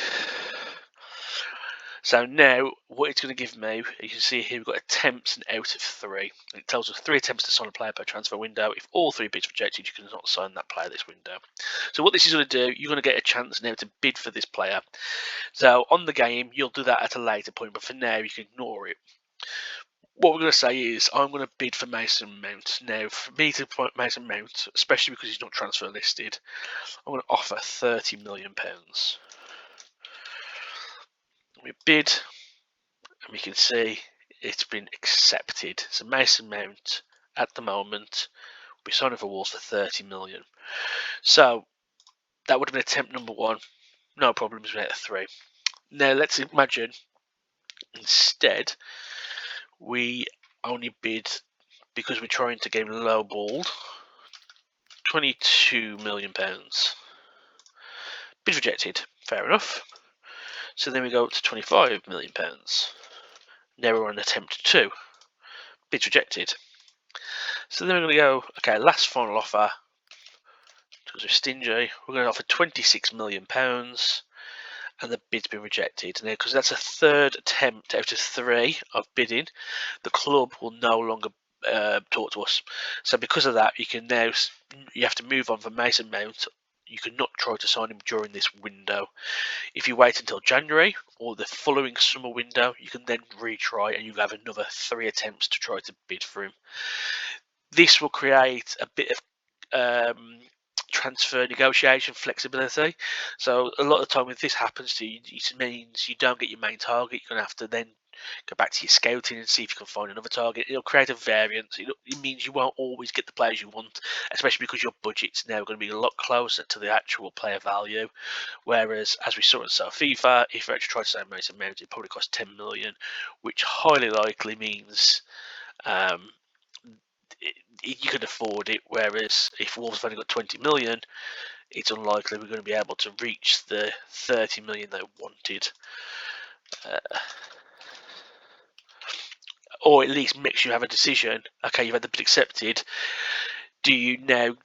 So now, what it's going to give me, you can see here we've got attempts and out of 3. And it tells us 3 attempts to sign a player per transfer window. If all 3 bids rejected, you cannot sign that player this window. So what this is going to do, you're going to get a chance now to bid for this player. So on the game, you'll do that at a later point, but for now, you can ignore it. What we're going to say is, I'm going to bid for Mason Mount. Now, for me to put Mason Mount, especially because he's not transfer listed, I'm going to offer £30 million. We bid, and we can see it's been accepted. So Mason Mount, at the moment, will be signing for Wolves for 30 million. So that would have been attempt number 1. No problems with 3. Now let's imagine instead we only bid, because we're trying to get him lowballed, £22 million. Bid rejected. Fair enough. So then we go up to £25 million. Now we're on attempt 2. Bid's rejected. So then we're going to go, okay, last final offer, because we're stingy, we're going to offer £26 million, and the bid's been rejected. Now, because that's a third attempt out of 3 of bidding, the club will no longer talk to us. So because of that, you have to move on from Mason Mount. You cannot try to sign him during this window. If you wait until January or the following summer window, you can then retry, and you have another 3 attempts to try to bid for him. This will create a bit of transfer negotiation flexibility. So a lot of the time, if this happens to you, it means you don't get your main target. You're going to have to then go back to your scouting and see if you can find another target. It'll create a variance. It means you won't always get the players you want, especially because your budget's now going to be a lot closer to the actual player value. Whereas, as we saw in FIFA, if you actually try to sign Mason Mount, it probably costs 10 million, which highly likely means you could afford it. Whereas if Wolves have only got 20 million, it's unlikely we're going to be able to reach the 30 million they wanted. Or at least makes you have a decision. Okay, you've had the bid accepted. Do you now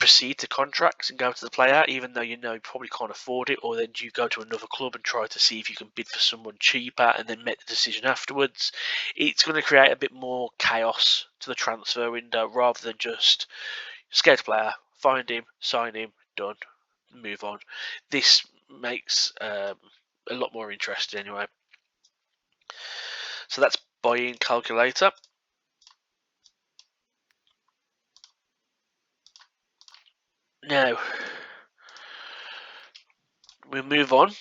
proceed to contract and go to the player, even though you know you probably can't afford it, or then do you go to another club and try to see if you can bid for someone cheaper and then make the decision afterwards? It's going to create a bit more chaos to the transfer window rather than just scout a player, find him, sign him, done, move on. This makes a lot more interesting anyway. So that's buy-in calculator. Now, we move on.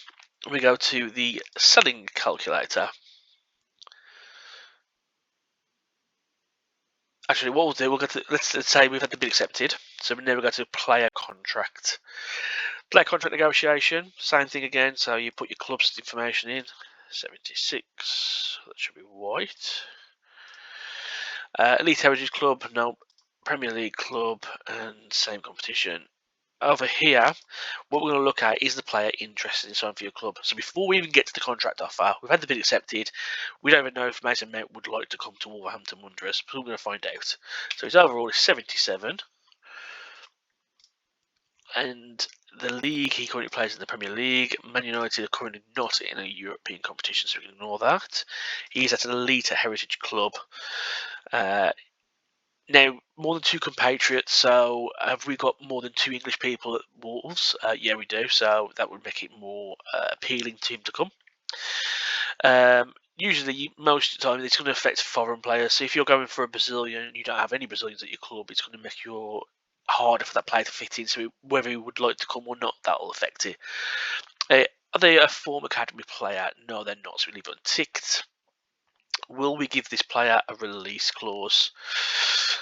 We go to the selling calculator. Actually, what we'll do, we'll go to, let's say we've had the bid accepted. So now we go to player contract. Player contract negotiation, same thing again. So you put your club's information in. 76, that should be white. Elite Heritage Club, no. Premier League Club, and same competition. Over here, what we're going to look at is the player interested in signing for your club. So before we even get to the contract offer, we've had the bid accepted. We don't even know if Mason Mount would like to come to Wolverhampton Wanderers, but we're going to find out. So his overall is 77. And the league he currently plays in the Premier League. Man United are currently not in a European competition, so we can ignore that. He's at an elite heritage club. Now, more than 2 compatriots, so have we got more than 2 English people at Wolves? Yeah, we do, so that would make it more appealing to him to come. Usually, most of the time, it's going to affect foreign players. So if you're going for a Brazilian and you don't have any Brazilians at your club, it's going to make you harder for that player to fit in. So whether he would like to come or not, that will affect it. Are they a former academy player? No, they're not, so we leave it unticked. Will we give this player a release clause?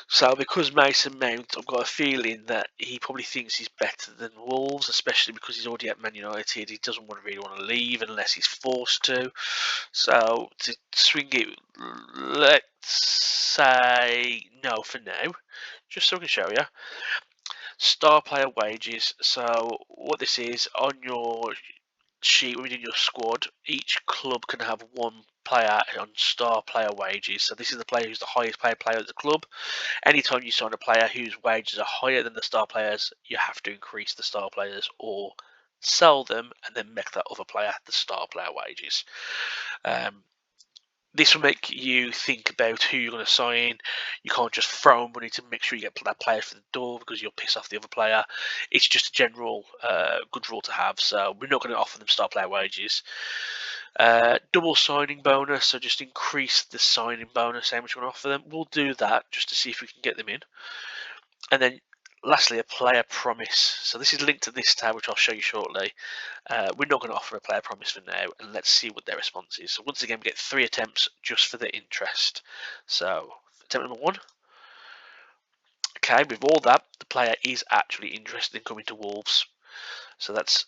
So because Mason Mount, I've got a feeling that he probably thinks he's better than Wolves, especially because he's already at Man United. He doesn't really want to leave unless he's forced to. So to swing it, let's say no for now, just so I can show you. Star player wages. So what this is, on your sheet within your squad, each club can have 1 player on star player wages. So this is the player who's the highest paid player at the club. Anytime you sign a player whose wages are higher than the star players, you have to increase the star players or sell them and then make that other player the star player wages. This will make you think about who you're going to sign. You can't just throw money to make sure you get that player for the door because you'll piss off the other player. It's just a general good rule to have. So we're not going to offer them star player wages. Double signing bonus, so just increase the signing bonus, how much we're going to offer them. We'll do that just to see if we can get them in. And then lastly, a player promise. So this is linked to this tab, which I'll show you shortly. We're not going to offer a player promise for now, and let's see what their response is. So once again, we get 3 attempts just for the interest. So attempt number 1. Okay, with all that, the player is actually interested in coming to Wolves. So that's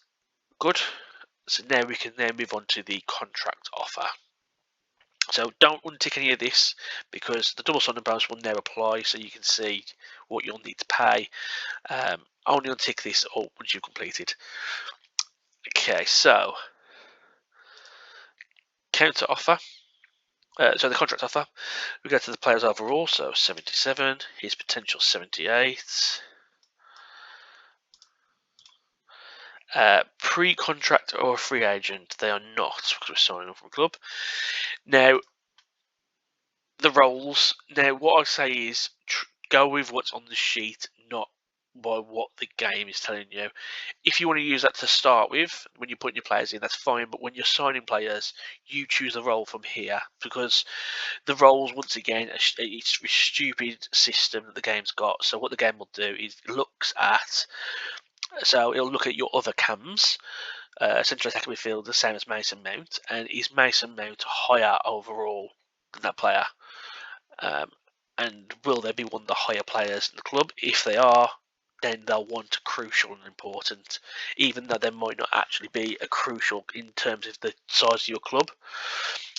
good. So now we can then move on to the contract offer. So don't untick any of this because the double signing bonus will now apply, so you can see what you'll need to pay. Only untick this once you've completed. Okay, so counter offer. So the contract offer. We go to the players overall, so 77. His potential 78. Pre-contract or free agent, they are not because we're signing up from a club. Now, the roles. Now, what I say is go with what's on the sheet, not by what the game is telling you. If you want to use that to start with, when you're putting your players in, that's fine. But when you're signing players, you choose the role from here because the roles, once again, it's a stupid system that the game's got. So what the game will do is looks at. So it'll look at your other cams. Central attacking midfield, the same as Mason Mount, and is Mason Mount higher overall than that player? And will there be one of the higher players in the club? If they are, then they'll want crucial and important, even though there might not actually be a crucial in terms of the size of your club.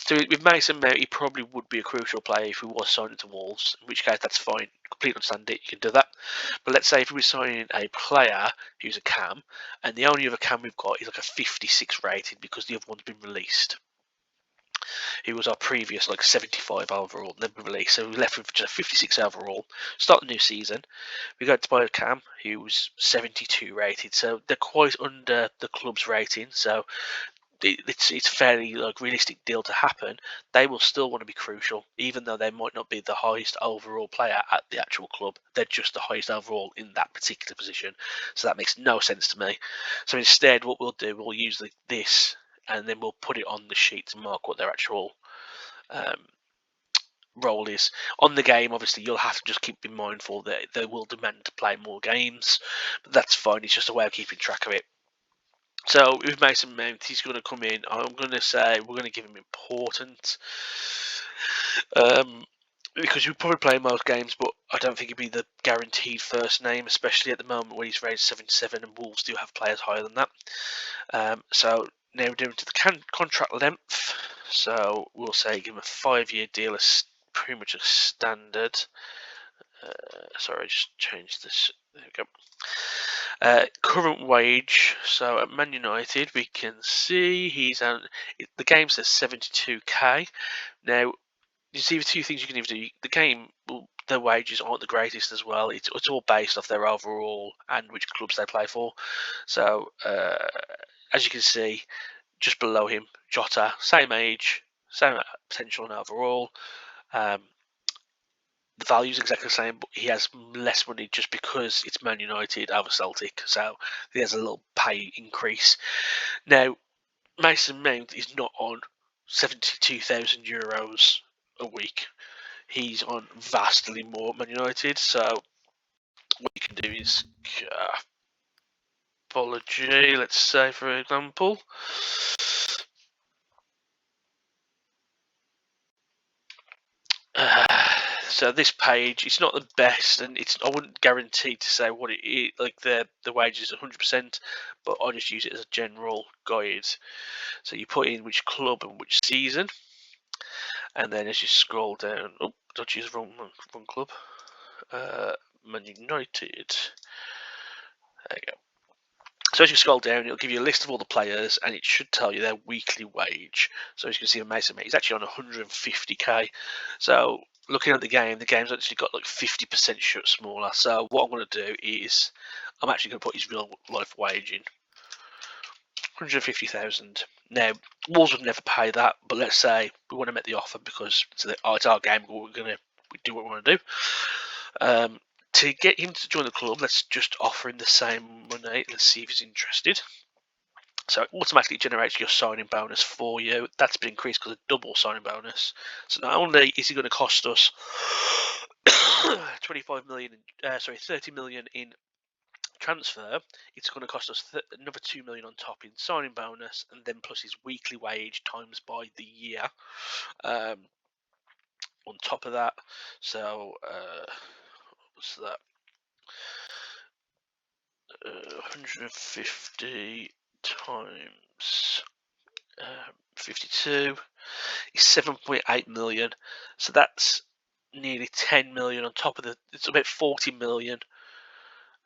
So with Mason Mount, he probably would be a crucial player if he was signing to Wolves, in which case that's fine. Completely understand it, you can do that. But let's say if we were signing a player who's a cam, and the only other cam we've got is like a 56 rated because the other one's been released. who was our previous 75 overall, then released. So we left with just 56 overall. Start the new season. We got to buy Cam, who was 72 rated. So they're quite under the club's rating. So it's fairly realistic deal to happen. They will still want to be crucial, even though they might not be the highest overall player at the actual club. They're just the highest overall in that particular position. So that makes no sense to me. So instead, what we'll do, we'll use this, and then we'll put it on the sheet to mark what their actual role is on the game. Obviously, you'll have to just keep in mindful that they will demand to play more games, but that's fine. It's just a way of keeping track of it. So with Mason Mount, he's going to come in. I'm going to say we're going to give him important, because we probably play most games, but I don't think he'd be the guaranteed first name, especially at the moment when he's rated 77, and Wolves do have players higher than that. So now we're doing to the contract length. So we'll say give him a 5-year deal, as pretty much a standard. Sorry, I just changed this. There we go. Current wage. So at Man United, we can see he's on. The game says 72k. Now, you see the two things you can either do. The game, their wages aren't the greatest as well. It's all based off their overall and which clubs they play for. So, as you can see, just below him, Jota, same age, same potential and overall. The value is exactly the same, but he has less money just because it's Man United over Celtic, so he has a little pay increase. Now, Mason Mount is not on €72,000 a week. He's on vastly more at Man United, so what you can do is, apology, let's say for example, so this page, it's not the best, and I wouldn't guarantee to say what it is, the wages 100%, but I just use it as a general guide. So you put in which club and which season, and then as you scroll down, don't choose the wrong club, Man United. There you go. So as you scroll down, it'll give you a list of all the players, and it should tell you their weekly wage. So as you can see, Mason Mount, he's actually on 150k. So looking at the game's actually got 50% shut smaller. So what I'm going to do is, I'm actually going to put his real life wage in. 150,000. Now, Wolves would never pay that, but let's say we want to make the offer because it's our game. We do what we want to do. To get him to join the club, let's just offer him the same money. Let's see if he's interested. So it automatically generates your signing bonus for you. That's been increased because of double signing bonus. So not only is he going to cost us 30 million in transfer, it's going to cost us another 2 million on top in signing bonus, and then plus his weekly wage times by the year on top of that. So what's that? 150 times 52 is 7.8 million. So that's nearly 10 million on top of it's about 40 million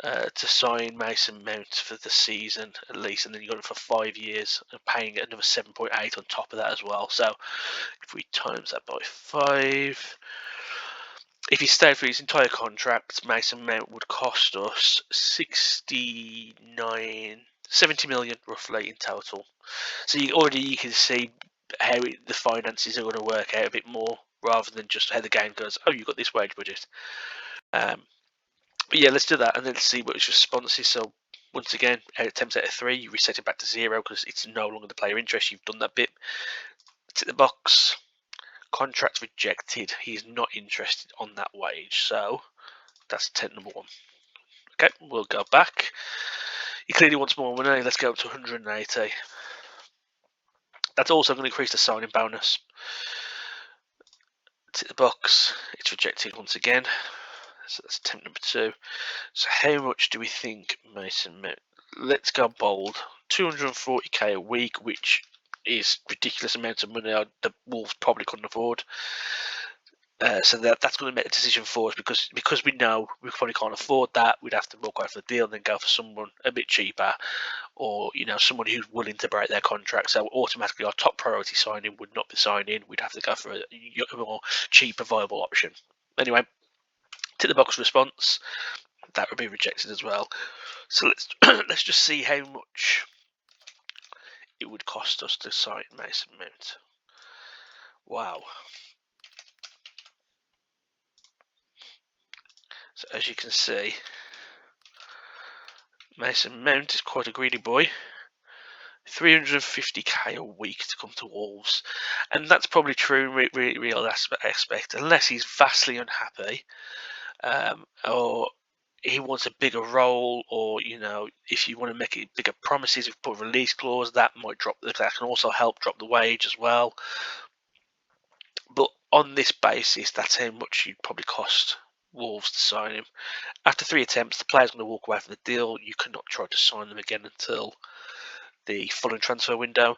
to sign Mason Mount for the season at least, and then you got it for 5 years and paying another 7.8 on top of that as well. So if we times that by 5, if he stayed for his entire contract, Mason Mount would cost us 70 million roughly in total. So you can see how the finances are going to work out a bit more, rather than just how the game goes. Oh, you've got this wage budget. But yeah, let's do that, and then let's see what his response is. So once again, attempts out of 3, you reset it back to 0 because it's no longer the player interest. You've done that bit. Tick the box. Contract rejected. He's not interested on that wage, so that's attempt number 1. Okay, we'll go back. He clearly wants more money. Let's go up to 180. That's also going to increase the signing bonus. Tick the box. It's rejected once again. So that's attempt number 2. So how much do we think Mason Mount? Let's go bold. 240k a week, which is ridiculous amounts of money the Wolves probably couldn't afford. So that's going to make a decision for us because we know we probably can't afford that. We'd have to walk away from the deal and then go for someone a bit cheaper, or someone who's willing to break their contract. So automatically our top priority signing would not be signing. We'd have to go for a more cheaper, viable option. Anyway, tick the box response. That would be rejected as well. So let's let's just see how much it would cost us to sign Mason Mount. Wow. So as you can see, Mason Mount is quite a greedy boy. 350k a week to come to Wolves, and that's probably true in real aspect, unless he's vastly unhappy, or he wants a bigger role, or if you want to make it bigger promises, if you put a release clause, that might drop. That can also help drop the wage as well. But on this basis, that's how much you'd probably cost Wolves to sign him. After 3 attempts, the player's going to walk away from the deal. You cannot try to sign them again until the following transfer window.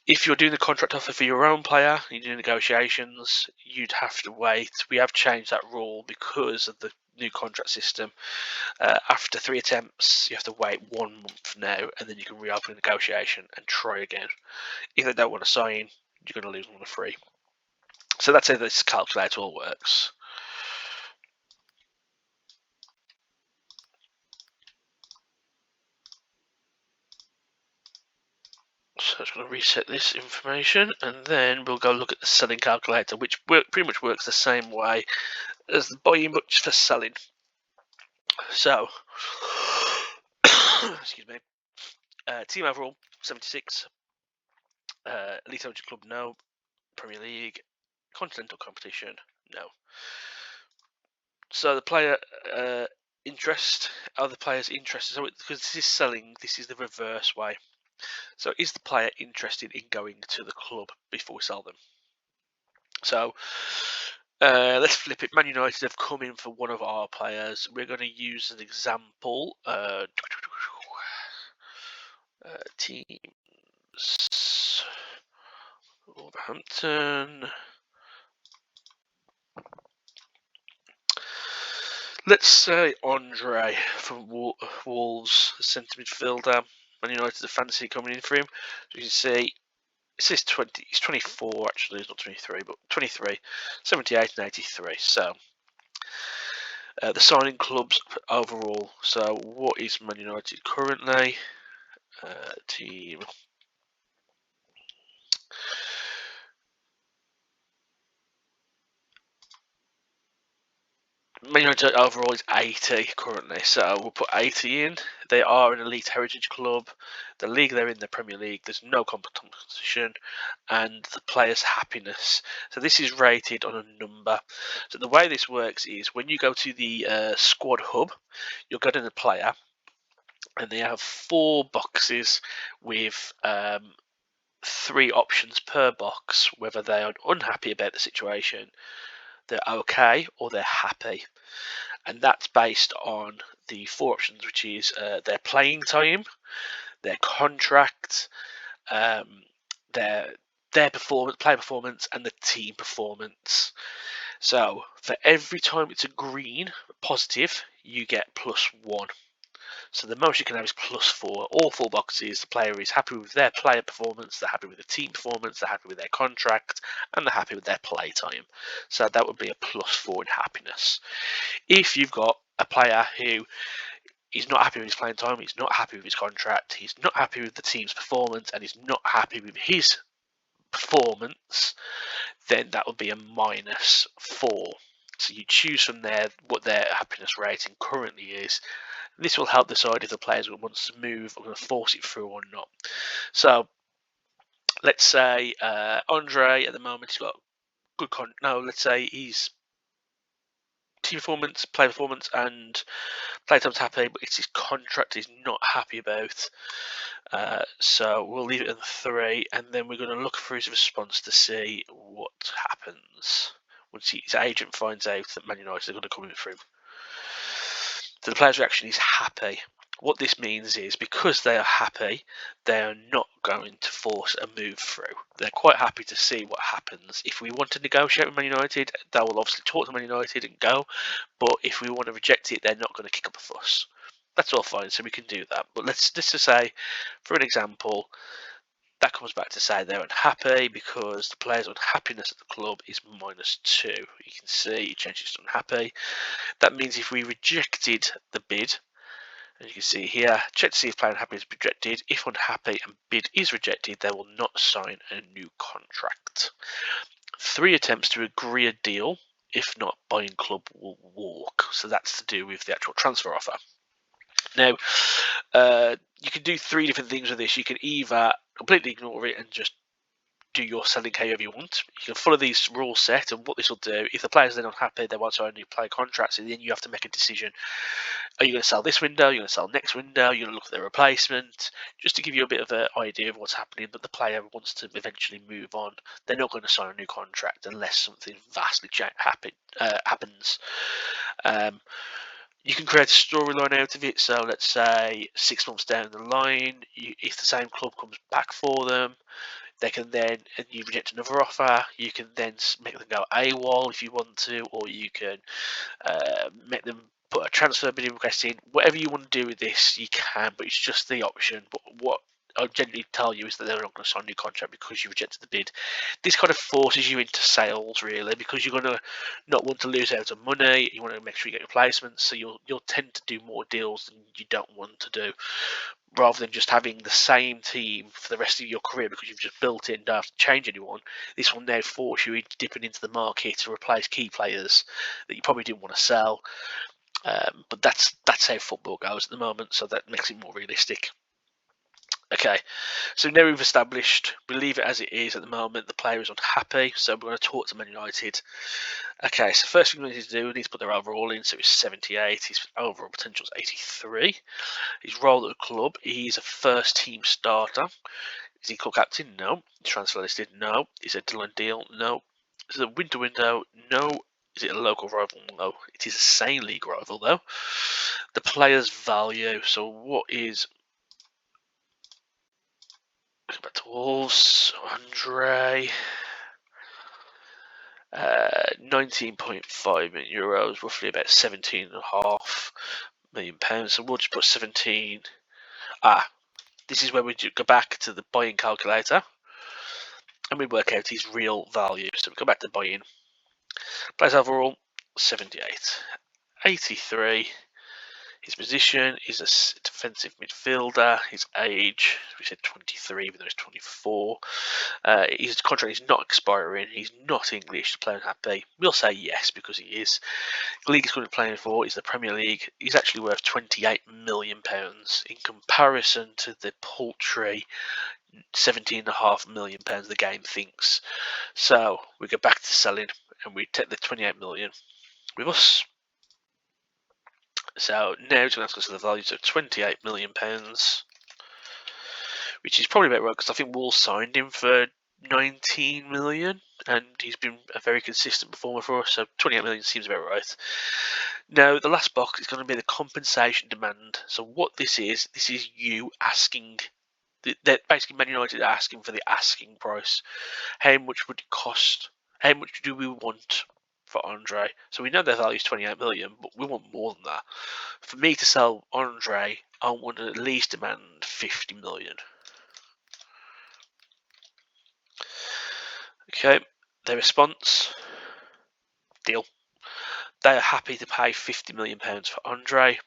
If you're doing the contract offer for your own player, you're doing negotiations, you'd have to wait. We have changed that rule because of the new contract system. After 3 attempts, you have to wait 1 month now, and then you can reopen a negotiation and try again. If they don't want to sign, you're going to lose 1 of 3. So that's how this calculator all works. So I'm just going to reset this information, and then we'll go look at the selling calculator, which pretty much works the same way as the buying, but just for selling. So, excuse me. Team overall 76. Elite 100 club, no. Premier League, continental competition, no. So the player interest, are the players interested? So because this is selling, this is the reverse way. So is the player interested in going to the club before we sell them? So let's flip it. Man United have come in for one of our players. We're going to use an example. Teams. Wolverhampton. Let's say Andre from Wolves, the centre midfielder. Man United a fancy coming in for him. So you can see it says 20. He's 24 actually. He's not 23, but 23, 78 and 83. So the signing clubs overall. So what is Man United currently? Team. Man United overall is 80 currently, so we'll put 80 in. They are an elite heritage club. The league they're in, the Premier League, there's no competition, and the players' happiness. So this is rated on a number. So the way this works is when you go to the squad hub, you'll get in a player, and they have 4 boxes with 3 options per box, whether they are unhappy about the situation, they're okay, or they're happy. And that's based on the 4 options, which is their playing time, their contract, their performance, player performance, and the team performance. So for every time it's a green positive, you get +1. So the most you can have is +4. All 4 boxes, the player is happy with their player performance, they're happy with the team performance, they're happy with their contract, and they're happy with their play time. So that would be a +4 in happiness. If you've got a player who is not happy with his playing time, he's not happy with his contract, he's not happy with the team's performance, and he's not happy with his performance, then that would be a -4. So you choose from there what their happiness rating currently is. This will help decide if the player wants to move or going to force it through or not. So let's say Andre at the moment he's got good let's say he's team performance, play performance, and play time's happy, but it's his contract he's not happy about. So we'll leave it at 3, and then we're going to look through his response to see what happens once his agent finds out that Man United are going to come in through. So the player's reaction is happy. What this means is because they are happy, they are not going to force a move through. They're quite happy to see what happens. If we want to negotiate with Man United, they will obviously talk to Man United and go. But if we want to reject it, they're not going to kick up a fuss. That's all fine, so we can do that. But let's just say, for an example, that comes back to say they're unhappy because the players' unhappiness at the club is -2. You can see it changes to unhappy. That means if we rejected the bid, as you can see here, check to see if player unhappy is rejected. If unhappy and bid is rejected, they will not sign a new contract. 3 attempts to agree a deal. If not, buying club will walk. So that's to do with the actual transfer offer. Now, you can do 3 different things with this. You can either completely ignore it and just do your selling however you want. You can follow these rules set, and what this will do, if the players are then unhappy, they want to sign a new player contract, so then you have to make a decision. Are you going to sell this window? Are you going to sell next window? Are you going to look at their replacement? Just to give you a bit of an idea of what's happening, but the player wants to eventually move on. They're not going to sign a new contract unless something vastly happens. You can create a storyline out of it. So let's say 6 months down the line, if the same club comes back for them, they can then, and you reject another offer, you can then make them go AWOL if you want to, or you can make them put a transfer bidding request in. Whatever you want to do with this, you can, but it's just the option. But what I'll generally tell you is that they're not going to sign a new contract because you rejected the bid. This kind of forces you into sales, really, because you're going to not want to lose out on money. You want to make sure you get replacements, so you'll tend to do more deals than you don't want to do, rather than just having the same team for the rest of your career because you've just built it and don't have to change anyone. This will now force you into dipping into the market to replace key players that you probably didn't want to sell. But that's how football goes at the moment, so that makes it more realistic. Okay, so now we've established, we leave it as it is at the moment. The player is unhappy, so we're going to talk to Man United. Okay, so first thing we need to do, we need to put their overall in, so it's 78, his overall potential is 83. His role at the club, he's a first team starter. Is he club captain? No. Transfer listed? No. Is it a Dylan deal? No. Is it a window? No. Is it a local rival? No. It is a sane league rival though. The player's value. So what is, back to Wolves, Andre, 19.5 million euros, roughly about 17.5 million pounds. So we'll just put 17. This is where we go back to the buying calculator and we work out his real value. So we go back to buying. Players overall, 78. 83. His position is a defensive midfielder. His age, we said 23, even though he's 24. His contract is not expiring. He's not English. The player happy. We'll say yes because he is. The league he's going to be playing for is the Premier League. He's actually worth £28 million in comparison to the paltry £17.5 million the game thinks. So we go back to selling and we take the 28 million with us. So now it's going to ask us for the values of £28 million, which is probably about right because I think Wolves signed him for 19 million and he's been a very consistent performer for us, so 28 million seems about right. Now the last box is going to be the compensation demand. So what this is you asking, that basically Man United are asking for the asking price. How much would it cost? How much do we want for Andre? So we know their value is 28 million, but we want more than that. For me to sell Andre, I want to at least demand 50 million. Okay, their response, deal. They are happy to pay £50 million for Andre.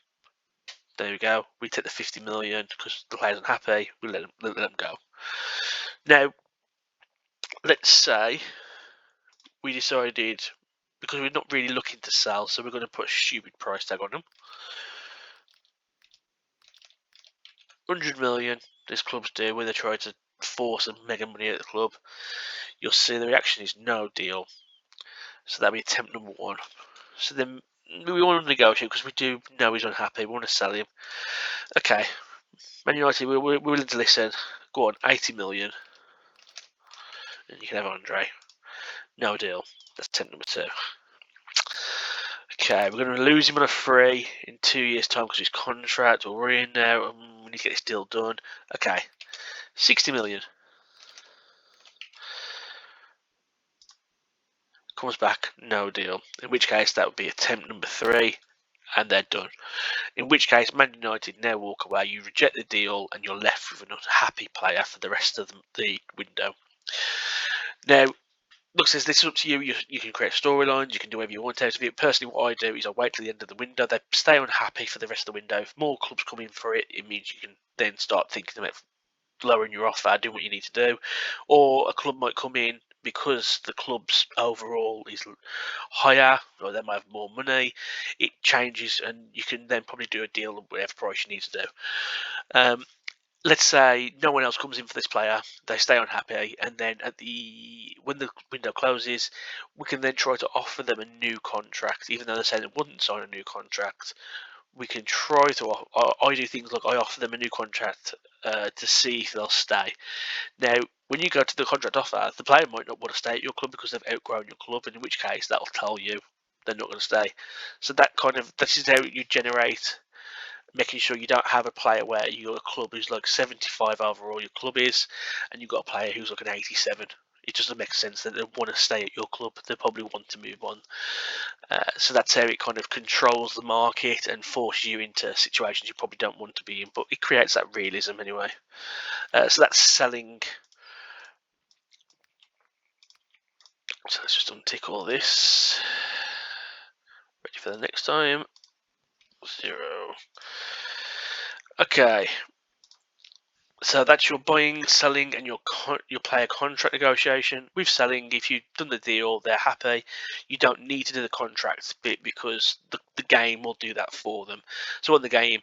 There we go. We take the 50 million because the player's unhappy. We let them go. Now, let's say we decided, because we're not really looking to sell, so we're going to put a stupid price tag on them. 100 million, this clubs do when they try to force a mega money at the club. You'll see the reaction is no deal. So that'll be attempt number 1. So then we want to negotiate because we do know he's unhappy. We want to sell him. Okay, Man United, we're willing to listen. Go on, 80 million. And you can have Andre. No deal. That's attempt number 2. Okay, we're going to lose him on a free in 2 years' time because his contract. We're in now, and we need to get this deal done. Okay, 60 million. Comes back, no deal. In which case, that would be attempt number 3, and they're done. In which case, Man United now walk away. You reject the deal, and you're left with an unhappy player for the rest of the window. Now, look, says this is up to you. You can create storylines. You can do whatever you want out of it. Personally, what I do is I wait till the end of the window. They stay unhappy for the rest of the window. If more clubs come in for it, it means you can then start thinking about lowering your offer, doing what you need to do. Or a club might come in because the club's overall is higher, or they might have more money. It changes, and you can then probably do a deal at whatever price you need to do. Let's say no one else comes in for this player, they stay unhappy, and then when the window closes, we can then try to offer them a new contract, even though they're saying they wouldn't sign a new contract. We can try to. I do things like I offer them a new contract to see if they'll stay. Now, when you go to the contract offer, the player might not want to stay at your club because they've outgrown your club, and in which case that'll tell you they're not going to stay. So this is how you generate, making sure you don't have a player where you're a club who's like 75 overall, your club is, and you've got a player who's like an 87. It doesn't make sense that they want to stay at your club. They probably want to move on. So that's how it kind of controls the market and forces you into situations you probably don't want to be in, but it creates that realism anyway. So that's selling. So let's just untick all this. Ready for the next time. 0. Okay. So that's your buying, selling, and your player contract negotiation. With selling, if you've done the deal, they're happy. You don't need to do the contract bit because the game will do that for them. So on the game,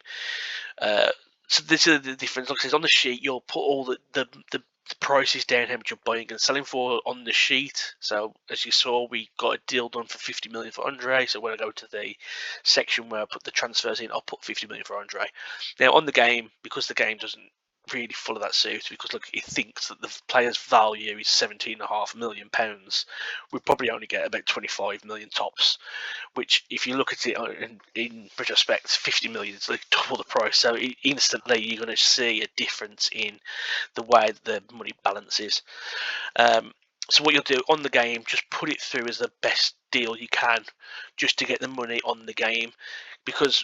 so this is the difference. Like I said, on the sheet, you'll put all the prices down, how much you're buying and selling for on the sheet. So as you saw, we got a deal done for 50 million for Andre. So when I go to the section where I put the transfers in, I'll put 50 million for Andre. Now on the game, because the game doesn't really follow that suit, because look, it thinks that the player's value is £17.5 million, we probably only get about 25 million tops, which if you look at it in retrospect, 50 million is like double the price. So instantly you're going to see a difference in the way the money balances. So what you'll do on the game, just put it through as the best deal you can, just to get the money on the game, because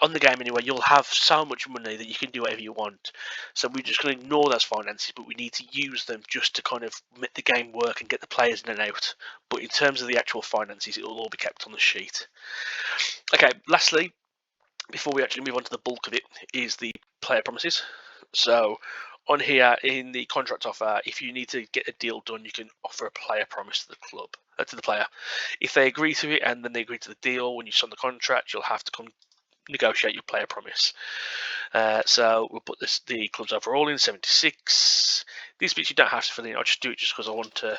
on the game anyway, you'll have so much money that you can do whatever you want. So we're just going to ignore those finances, but we need to use them just to kind of make the game work and get the players in and out. But in terms of the actual finances, it will all be kept on the sheet. Okay, lastly, before we actually move on to the bulk of it, is the player promises. So on here in the contract offer, if you need to get a deal done, you can offer a player promise to the club, to the player. If they agree to it and then they agree to the deal, when you sign the contract, you'll have to come negotiate your player promise. So we'll put the club's overall in 76. These bits you don't have to fill in. I'll just do it just because I want to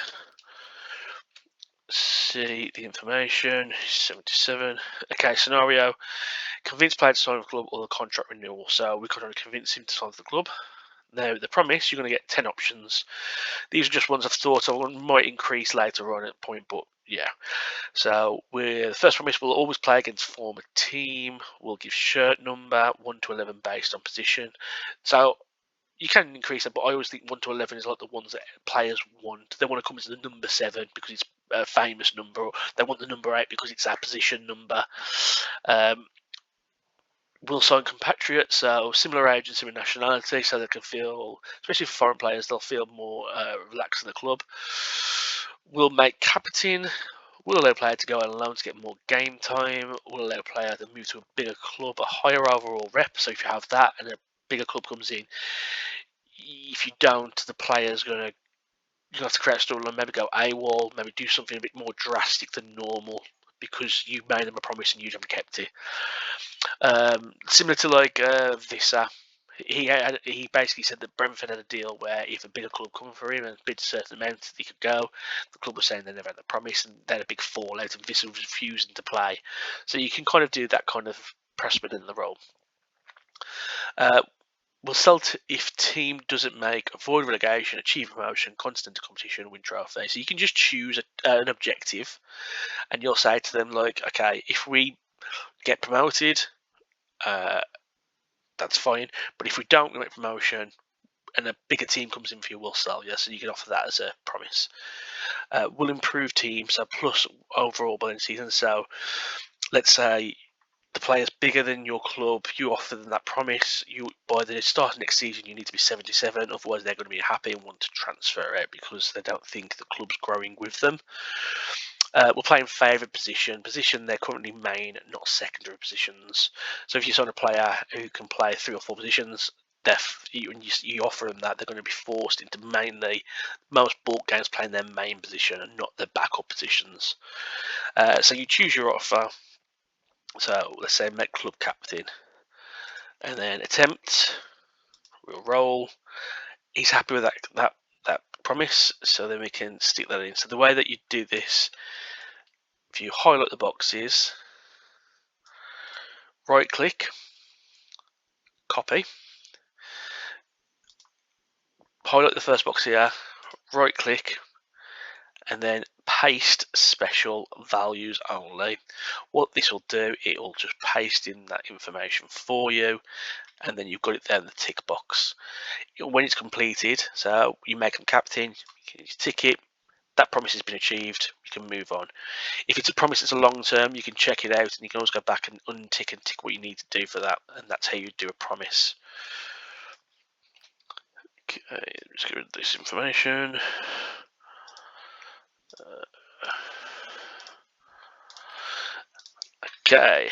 see the information. 77. Okay, scenario. Convince player to sign with the club or the contract renewal. So we could only convince him to sign with the club. Now, the promise, you're going to get 10 options. These are just ones I've thought of might increase later on at a point, but yeah. So the first promise, will always play against former team. We'll give shirt number 1 to 11 based on position. So you can increase it, but I always think 1 to 11 is like the ones that players want. They want to come into the number 7 because it's a famous number, or they want the number 8 because it's our position number. We'll sign compatriots, so similar age and similar nationality, so they can feel, especially for foreign players, they'll feel more relaxed in the club. We'll make captain. We'll allow a player to go on loan to get more game time. We'll allow a player to move to a bigger club, a higher overall rep. So if you have that and a bigger club comes in, if you don't, the player's going to have to create a storyline, maybe go AWOL, maybe do something a bit more drastic than normal because you made them a promise and you haven't kept it. Similar to like Visa, he basically said that Brentford had a deal where if a bigger club come for him and bid a certain amount, he could go. The club was saying they never had the promise, and they had a big fallout, and Visa was refusing to play. So you can kind of do that kind of press within the role. will sell if team doesn't make avoid relegation, achieve promotion, constant competition, win trophy. So you can just choose an objective, and you'll say to them like, okay, if we get promoted, that's fine. But if we don't make promotion and a bigger team comes in for you, we'll sell you. So you can offer that as a promise. We'll improve team, so plus overall by the season. So let's say the player's bigger than your club, you offer them that promise. You by the start of next season, you need to be 77. Otherwise, they're going to be happy and want to transfer out because they don't think the club's growing with them. We're playing favourite position they're currently main, not secondary positions. So if you sign a player who can play 3 or 4 positions, you offer them that, they're going to be forced into mainly most bulk games playing their main position and not their backup positions. So you choose your offer. So let's say make club captain, and then attempt. We'll roll. He's happy with that promise, so then we can stick that in. So the way that you do this, if you highlight the boxes, right click, copy, highlight the first box here, right click, and then paste special values only. What this will do, it will just paste in that information for you, and then you've got it there in the tick box. When it's completed, so you make them captain, you can tick it, that promise has been achieved, you can move on. If it's a promise that's a long term, you can check it out and you can always go back and untick and tick what you need to do for that, and that's how you do a promise. Okay, let's get rid of this information. Okay,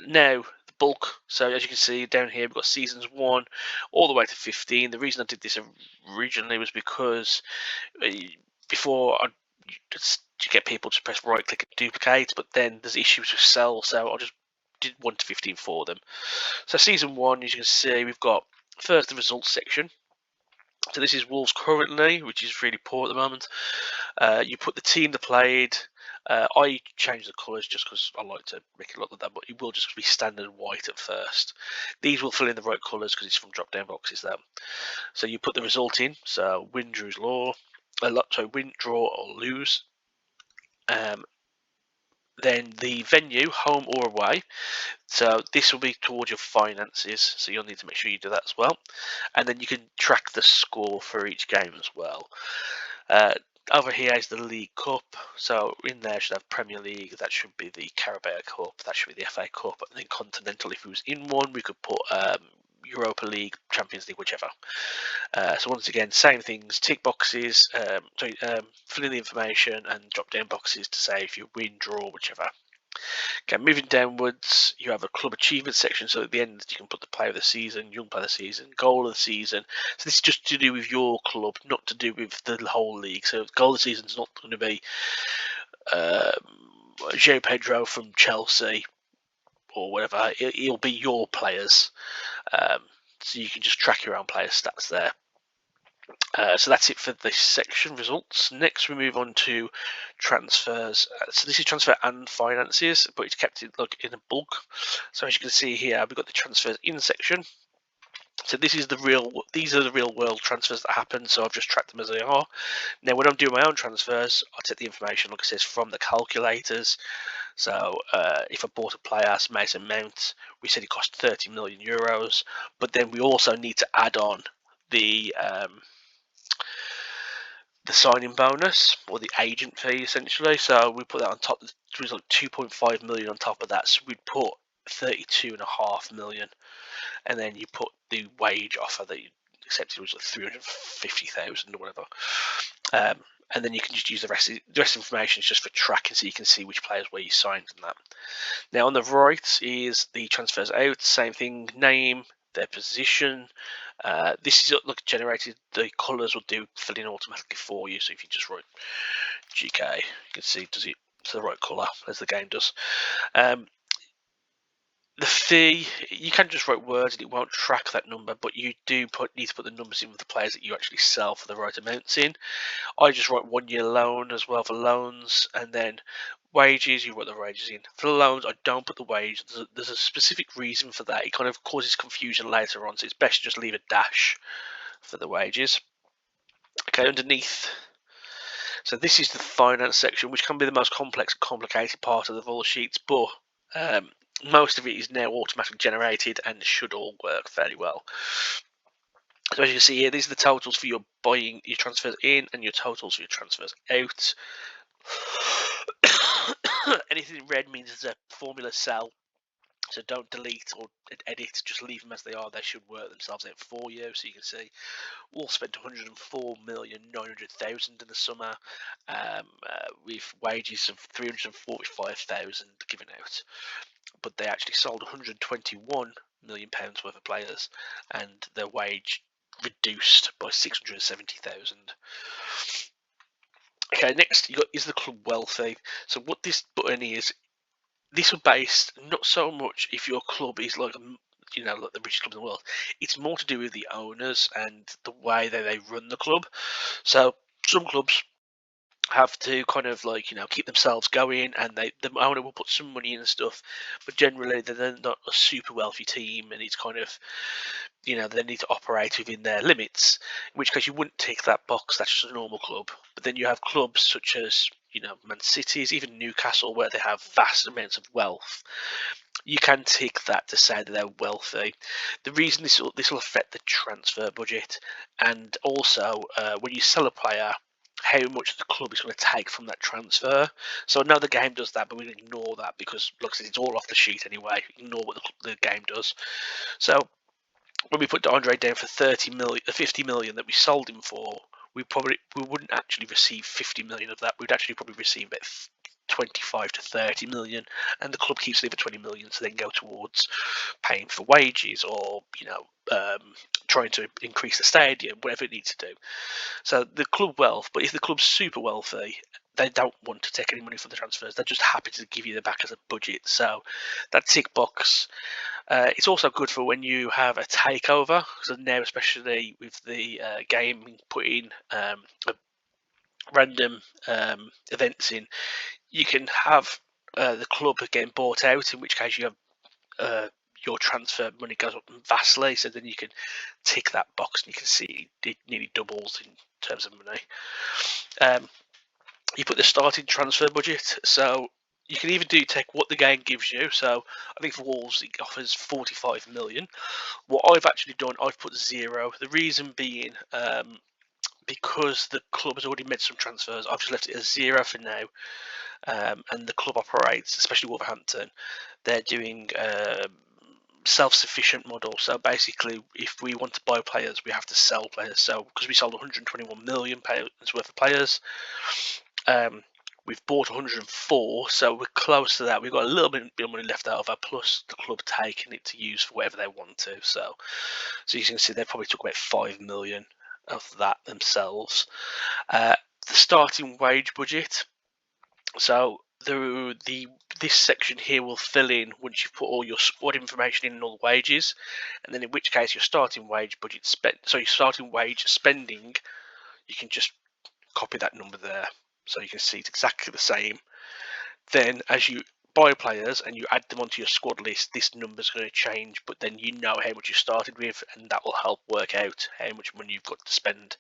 now the bulk. So as you can see down here, we've got seasons 1 all the way to 15. The reason I did this originally was because before I just to get people to press right click and duplicate, but then there's issues with cell, so I just did 1 to 15 for them. So season 1, as you can see, we've got first the results section. So this is Wolves currently, which is really poor at the moment. You put the team that played. I changed the colours just because I like to make it look like that, but it will just be standard white at first. These will fill in the right colours because it's from drop down boxes there. So you put the result in, so win, win, draw or lose. Then the venue, home or away. So this will be towards your finances, so you'll need to make sure you do that as well. And then you can track the score for each game as well. Over here is the League Cup, so in there should have Premier League, that should be the Carabao Cup, that should be the FA Cup, and then Continental, if it was in one, we could put Europa League, Champions League, whichever. So once again, same things, tick boxes, fill in the information and drop down boxes to say if you win, draw, whichever. Okay, moving downwards, you have a club achievement section. So at the end, you can put the player of the season, young player of the season, goal of the season. So this is just to do with your club, not to do with the whole league. So goal of the season is not going to be João Pedro from Chelsea or whatever. It'll be your players. So you can just track your own player stats there. So that's it for this section, results. Next we move on to transfers. So this is transfer and finances, but it's kept in a bulk. So as you can see here, we've got the transfers in section. So these are the real world transfers that happen, so I've just tracked them as they are. Now when I'm doing my own transfers, I take the information, like it says, from the calculators. So if I bought a player as Mason Mount, we said it cost 30 million euros, but then we also need to add on the signing bonus or the agent fee essentially. So we put that on top. There was like 2.5 million on top of that. So we'd put 32.5 million, and then you put the wage offer that you accepted was like 350,000 or whatever. And then you can just use the rest information is just for tracking, so you can see which players where you signed and that. Now on the right is the transfers out. Same thing, name, their position. This is generated. The colours will fill in automatically for you. So if you just write GK, you can see does it to the right colour as the game does. The fee, you can just write words and it won't track that number, but you do need to put the numbers in with the players that you actually sell for the right amounts in. I just write 1 year loan as well for loans, and then wages, you put the wages in. For the loans, I don't put the wage. There's a specific reason for that. It kind of causes confusion later on, so it's best to just leave a dash for the wages. Okay, underneath. So this is the finance section, which can be the most complex, complicated part of the vol sheets, but most of it is now automatically generated and should all work fairly well. So as you can see here, these are the totals for your buying, your transfers in, and your totals for your transfers out. Anything in red means there's a formula cell, so don't delete or edit, just leave them as they are. They should work themselves out for you. So you can see all spent 104,900,000 in the summer, with wages of 345,000 given out, but they actually sold 121 million pounds worth of players, and their wage reduced by 670,000. Okay, next you got is the club wealthy. So what this button is, this was based not so much if your club is like like the richest club in the world. It's more to do with the owners and the way that they run the club. So some clubs have to kind of keep themselves going, and the owner will put some money in and stuff, but generally they're not a super wealthy team, and it's kind of they need to operate within their limits, in which case you wouldn't tick that box. That's just a normal club. But then you have clubs such as Man City's, even Newcastle, where they have vast amounts of wealth. You can tick that to say that they're wealthy. The reason this will affect the transfer budget, and also when you sell a player, how much the club is going to take from that transfer. So I know the game does that, but we ignore that because, like I said, it's all off the sheet anyway. Ignore what the game does. So when we put Andre down for 50 million that we sold him for, we wouldn't actually receive 50 million of that. We'd actually probably receive about 25 to 30 million, and the club keeps it for 20 million, so they can go towards paying for wages or trying to increase the stadium, whatever it needs to do. So the club wealth, but if the club's super wealthy, they don't want to take any money from the transfers. They're just happy to give you the back as a budget. So that tick box. It's also good for when you have a takeover. So now, especially with the game putting random events in, you can have the club getting bought out, in which case you have your transfer money goes up vastly. So then you can tick that box and you can see it nearly doubles in terms of money. You put the starting transfer budget, so you can even take what the game gives you. So I think for Wolves it offers 45 million. What I've actually done, I've put 0. The reason being because the club has already made some transfers, I've just left it as 0 for now. And the club operates, especially Wolverhampton, they're doing self-sufficient model. So basically, if we want to buy players, we have to sell players. So because we sold 121 million pounds worth of players, we've bought 104, so we're close to that. We've got a little bit of money left out of that, plus the club taking it to use for whatever they want to. So you can see they probably took about 5 million of that themselves. The starting wage budget. So this section here will fill in once you've put all your squad information in and all the wages, and then in which case your starting wage budget your starting wage spending, you can just copy that number there, so you can see it's exactly the same. Then as you buy players and you add them onto your squad list, this number's going to change, but then you know how much you started with, and that will help work out how much money you've got to spend.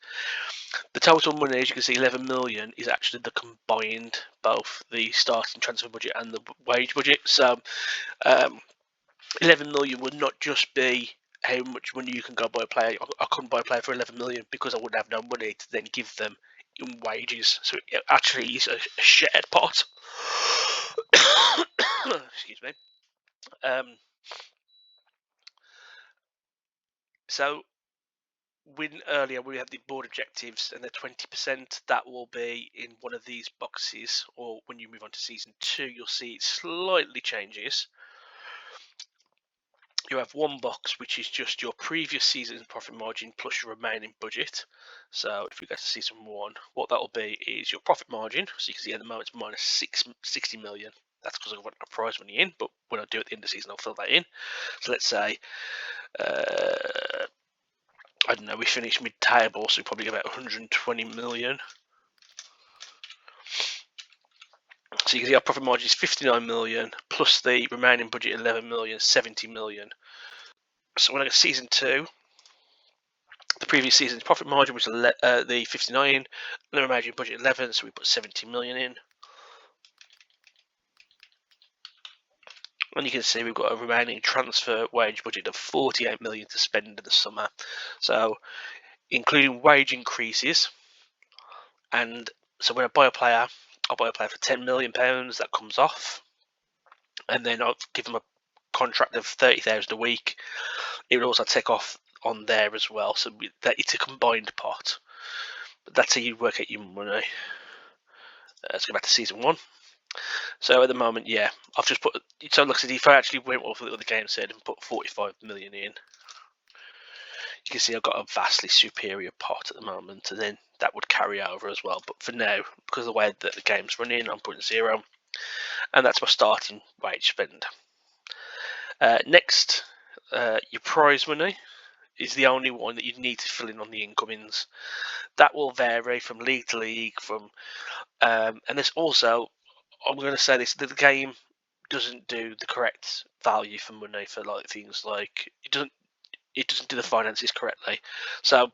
The total money, as you can see, 11 million is actually the combined, both the starting transfer budget and the wage budget. So 11 million would not just be how much money you can go buy a player. I couldn't buy a player for 11 million because I wouldn't have no money to then give them in wages. So it actually is a shared pot. Excuse me. So when earlier we had the board objectives and the 20%, that will be in one of these boxes, or when you move on to season 2, you'll see it slightly changes. You have one box which is just your previous season's profit margin plus your remaining budget. So if we go to season 1, what that will be is your profit margin. So you can see at the moment it's minus 60 million. That's because I've got a prize money in, but when I do at the end of the season, I'll fill that in. So let's say, I don't know, we finished mid-table, so we probably get about 120 million. So you can see our profit margin is 59 million plus the remaining budget 11 million, 70 million. So when I go season 2, the previous season's profit margin was the 59, and the remaining budget 11, so we put 70 million in. And you can see we've got a remaining transfer wage budget of 48 million to spend in the summer. So including wage increases, and so when I buy a player, I'll buy a player for £10 million, that comes off, and then I'll give them a contract of 30,000 a week. It would also take off on there as well, so that it's a combined pot. But that's how you work out your money. Let's go back to season 1. So at the moment, yeah, I've just put. So look, if I actually went off what the game said and put 45 million in, you can see I've got a vastly superior pot at the moment, and then that would carry over as well. But for now, because of the way that the game's running, I'm putting 0, and that's my starting wage spend. Next, your prize money is the only one that you need to fill in on the incomings. That will vary from league to league. And there's also, I'm going to say this, that the game doesn't do the correct value for money for like things like it doesn't do the finances correctly. So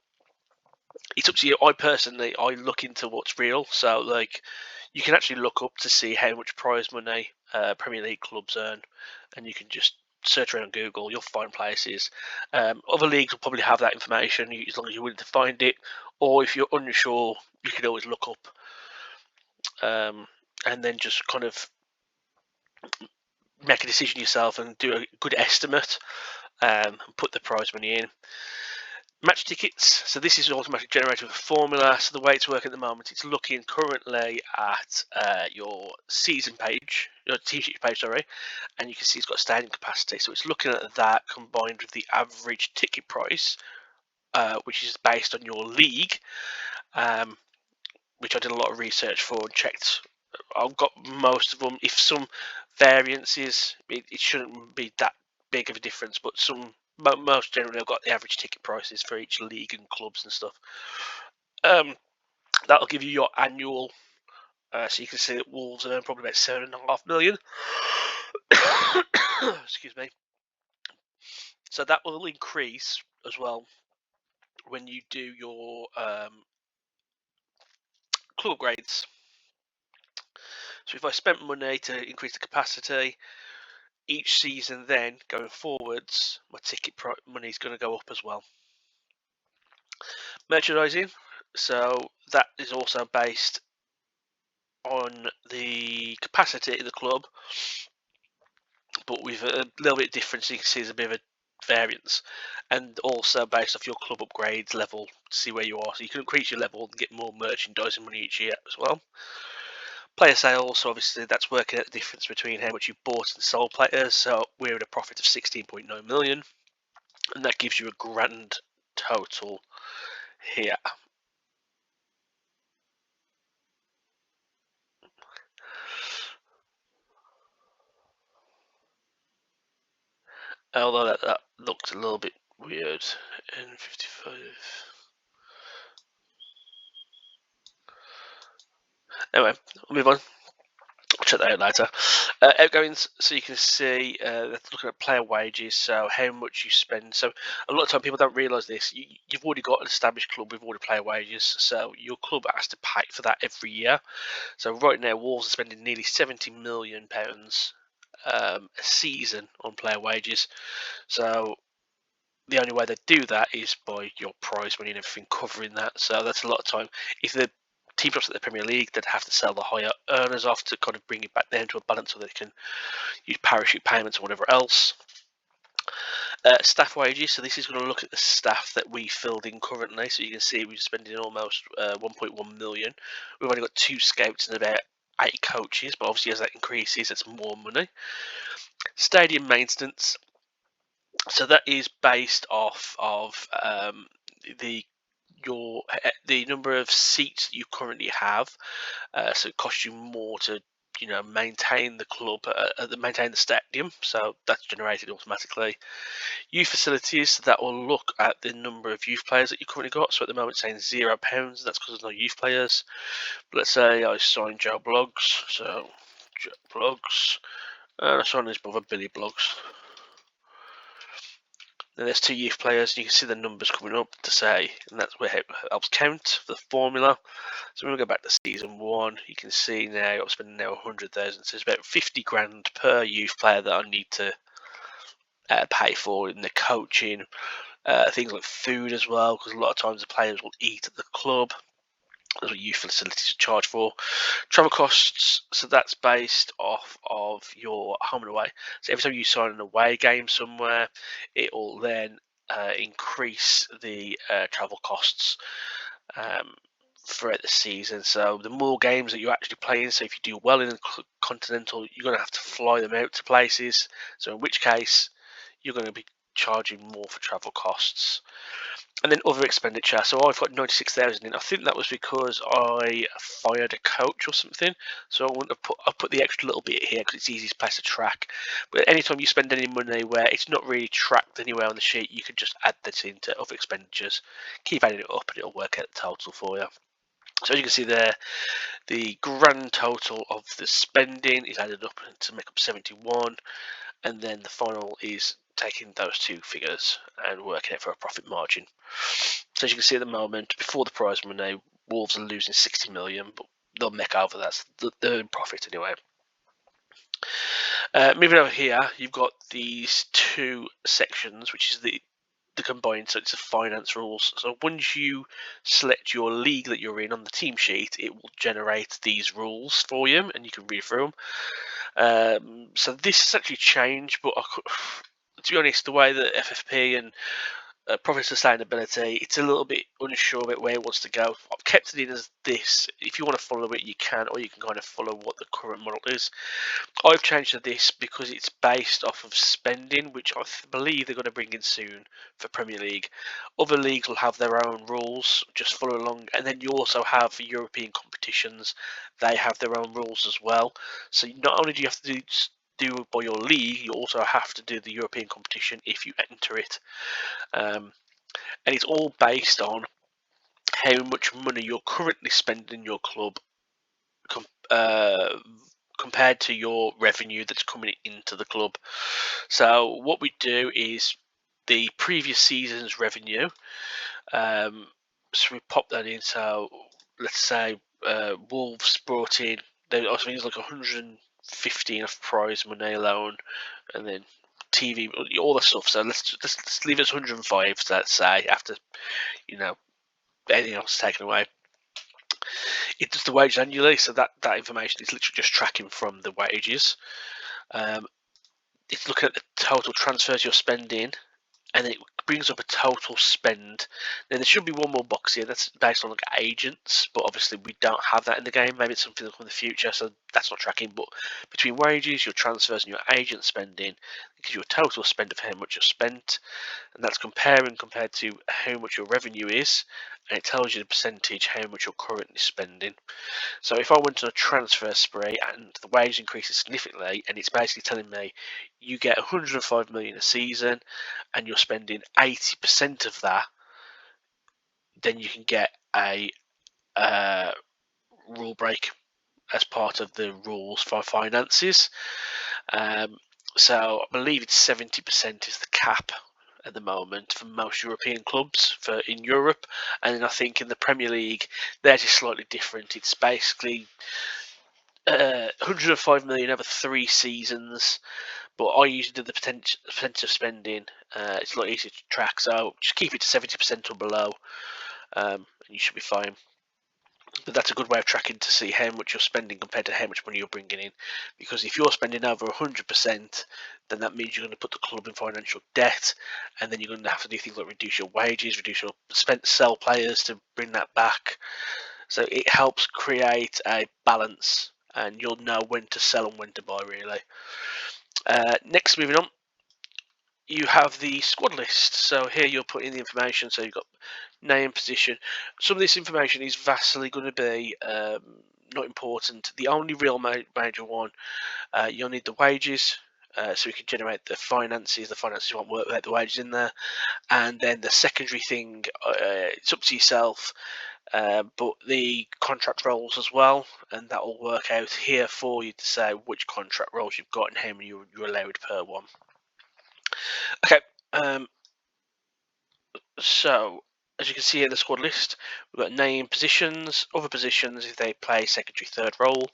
it's up to you. I look into what's real. So like you can actually look up to see how much prize money Premier League clubs earn, and you can just search around Google. You'll find places. Other leagues will probably have that information as long as you're willing to find it. Or if you're unsure, you can always look up and then just kind of make a decision yourself and do a good estimate and put the prize money in. Match tickets. So this is automatically generated with a formula. So the way it's working at the moment, it's looking currently at your season page, your team sheet page, sorry, and you can see it's got stadium capacity. So it's looking at that combined with the average ticket price, which is based on your league, which I did a lot of research for and checked. I've got most of them. If some variances, it shouldn't be that big of a difference, but most generally I've got the average ticket prices for each league and clubs and stuff. That'll give you your annual, so you can see that Wolves earn probably about 7.5 million. Excuse me. So that will increase as well when you do your club upgrades. So if I spent money to increase the capacity, each season then going forwards, my ticket money is going to go up as well. Merchandising, so that is also based on the capacity of the club, but with a little bit different, so you can see there's a bit of a variance, and also based off your club upgrades level to see where you are, so you can increase your level and get more merchandising money each year as well. Player sales, so obviously that's working out the difference between how much you bought and sold players, so we're at a profit of 16.9 million, and that gives you a grand total here. Although that looked a little bit weird. N55. Anyway, we'll move on. I'll check that out later. Outgoings, so you can see looking at player wages, so how much you spend. So a lot of time people don't realise this. You've already got an established club with all the player wages, so your club has to pay for that every year. So right now, Wolves are spending nearly £70 million a season on player wages. So the only way they do that is by your prize money and everything covering that. So that's a lot of time. If the team drops at the Premier League, they'd have to sell the higher earners off to kind of bring it back down to a balance so they can use parachute payments or whatever else. Staff wages, so this is going to look at the staff that we filled in currently. So you can see we're spending almost 1.1 million. We've only got 2 scouts and about 8 coaches, but obviously as that increases, it's more money. Stadium maintenance, so that is based off of the number of seats you currently have. So it costs you more to maintain the club, maintain the stadium. So that's generated automatically. Youth facilities, that will look at the number of youth players that you currently got. So at the moment it's saying £0. That's because there's no youth players. But let's say I signed Joe Bloggs. So Blogs. That's on his brother Billy Blogs. Then there's 2 youth players, and you can see the numbers coming up to say, and that's where it helps count the formula. So when we go back to season 1, you can see now I'm spending now 100,000. So it's about 50 grand per youth player that I need to pay for in the coaching, things like food as well, because a lot of times the players will eat at the club. That's what youth facilities are charged for. Travel costs, so that's based off of your home and away. So every time you sign an away game somewhere, it will then increase the travel costs throughout the season. So the more games that you're actually playing, so if you do well in the continental, you're going to have to fly them out to places. So in which case, you're going to be charging more for travel costs. And then other expenditure. So I've got 96,000 in. I think that was because I fired a coach or something. So I want to put the extra little bit here because it's easy to place a track. But anytime you spend any money where it's not really tracked anywhere on the sheet, you can just add this into other expenditures. Keep adding it up and it'll work out the total for you. So as you can see there, the grand total of the spending is added up to make up 71. And then the final is taking those 2 figures and working it for a profit margin. So as you can see at the moment, before the prize money, Wolves are losing 60 million, but they'll make over that. They're in profit anyway. Moving over here, you've got these 2 sections, which is the combined, so it's the finance rules. So once you select your league that you're in on the team sheet, it will generate these rules for you, and you can read through them. So this has actually changed, but to be honest, the way that FFP and profit sustainability, it's a little bit unsure about where it wants to go. I've kept it in as this. If you want to follow it, you can, or you can kind of follow what the current model is. I've changed to this because it's based off of spending, which I believe they're going to bring in soon for Premier League. Other leagues will have their own rules, just follow along. And then you also have European competitions. They have their own rules as well. So not only do you have to do by your league, you also have to do the European competition if you enter it. And it's all based on how much money you're currently spending in your club compared to your revenue that's coming into the club. So what we do is the previous season's revenue. So we pop that in. So let's say Wolves brought in, I think it's like 115 of prize money alone, and then TV, all the stuff. So let's leave it 105. Let's say after anything else is taken away. It does the wages annually, so that information is literally just tracking from the wages. It's looking at the total transfers you're spending, and then it brings up a total spend. Then there should be one more box here that's based on like agents, but obviously we don't have that in the game. Maybe it's something that'll come in the future, so that's not tracking. But between wages, your transfers, and your agent spending, it gives you a total spend of how much you've spent, and that's compared to how much your revenue is, and it tells you the percentage how much you're currently spending. So if I went on a transfer spree and the wage increases significantly, and it's basically telling me you get 105 million a season and you're spending 80% of that, then you can get a rule break as part of the rules for finances. So I believe it's 70% is the cap at the moment for most European clubs in Europe, and then I think in the Premier League theirs is slightly different. It's basically 105 million over 3 seasons, but I usually do the percentage of spending. It's a lot easier to track, so just keep it to 70% or below, and you should be fine. But that's a good way of tracking to see how much you're spending compared to how much money you're bringing in. Because if you're spending over 100%, then that means you're going to put the club in financial debt, and then you're going to have to do things like reduce your wages, reduce your sell players to bring that back. So it helps create a balance, and you'll know when to sell and when to buy, really. Next, moving on, you have the squad list. So here you're putting the information. So you've got name, position. Some of this information is vastly going to be not important. The only real major one, you'll need the wages. So we can generate the finances. The finances won't work without the wages in there. And then the secondary thing, it's up to yourself. but the contract roles as well, and that will work out here for you to say which contract roles you've got and how many you're allowed per one. Okay, so as you can see in the squad list, we've got name, positions, other positions if they play secondary, third role,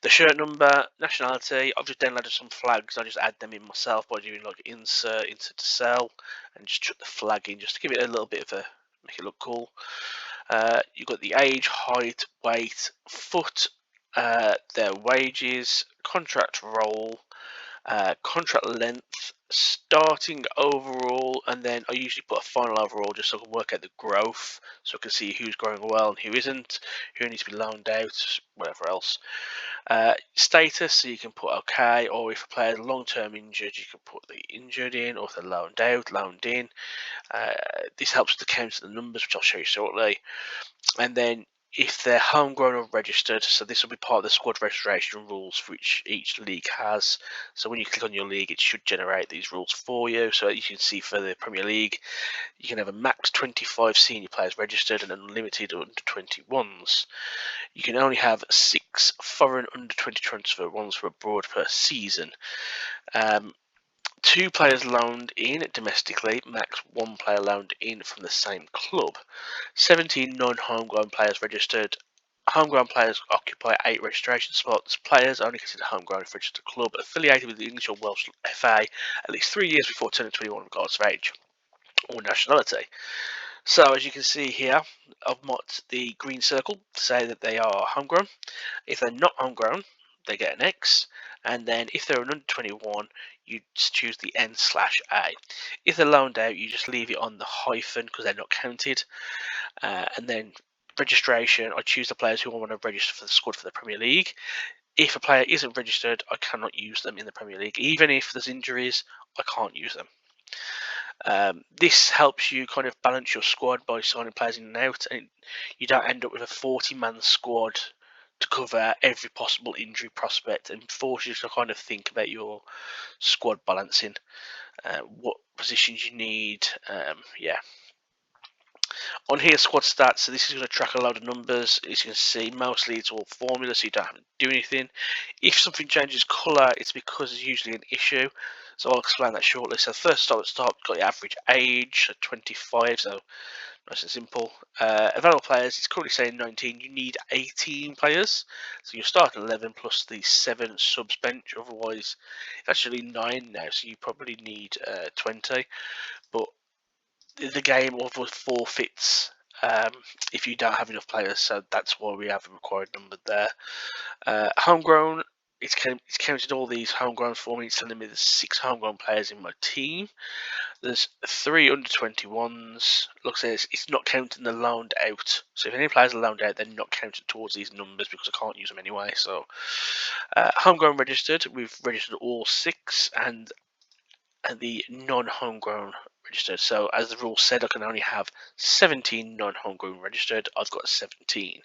the shirt number, nationality. I've just downloaded some flags. I just add them in myself by doing like insert to sell, and just chuck the flag in just to give it a little bit of a make it look cool. You've got the age, height, weight, foot, their wages, contract role, contract length, starting overall, and then I usually put a final overall just so I can work out the growth, so I can see who's growing well and who isn't, who needs to be loaned out, whatever else. Status, so you can put okay, or if a player is long-term injured, you can put the injured in, or if they're loaned out, loaned in. This helps to count the numbers, which I'll show you shortly. And then if they're homegrown or registered, so this will be part of the squad registration rules which each league has. So when you click on your league, it should generate these rules for you. So you can see for the Premier League, you can have a max 25 senior players registered and unlimited under 21s. You can only have 6 foreign under 20 transfer ones for abroad per season. 2 players loaned in domestically, max 1 player loaned in from the same club. 17 non-homegrown players registered. Homegrown players occupy 8 registration spots. Players only considered homegrown if registered club affiliated with the English or Welsh FA at least 3 years before turning 21 regardless of age or nationality. So as you can see here, I've marked the green circle to say that they are homegrown. If they're not homegrown, they get an X, and then if they're an under 21, you just choose the N/A. If they're loaned out, you just leave it on the hyphen because they're not counted. And then registration, I choose the players who I want to register for the squad for the Premier League. If a player isn't registered, I cannot use them in the Premier League. Even if there's injuries, I can't use them. This helps you kind of balance your squad by signing players in and out, and you don't end up with a 40-man squad to cover every possible injury prospect, and forces you to kind of think about your squad balancing, what positions you need. Yeah. On here, squad stats. So this is going to track a load of numbers. As you can see, mostly it's all formula, so you don't have to do anything. If something changes colour, it's because there's usually an issue. So I'll explain that shortly. So first start at start, got the average age at 25, so nice and simple. Available players, it's currently saying 19. You need 18 players. So you start at 11 plus the 7 subs bench. Otherwise, it's actually 9 now, so you probably need 20. But the game of forfeits if you don't have enough players, so that's why we have a required number there. Homegrown, it's counted all these homegrown for me. It's telling me there's 6 homegrown players in my team. There's 3 under 21s. Looks like it's not counting the loaned out. So if any players are loaned out, they're not counted towards these numbers because I can't use them anyway. So homegrown registered, we've registered all 6, and the non-homegrown registered. So as the rule said, I can only have 17 non-homegrown registered. I've got 17.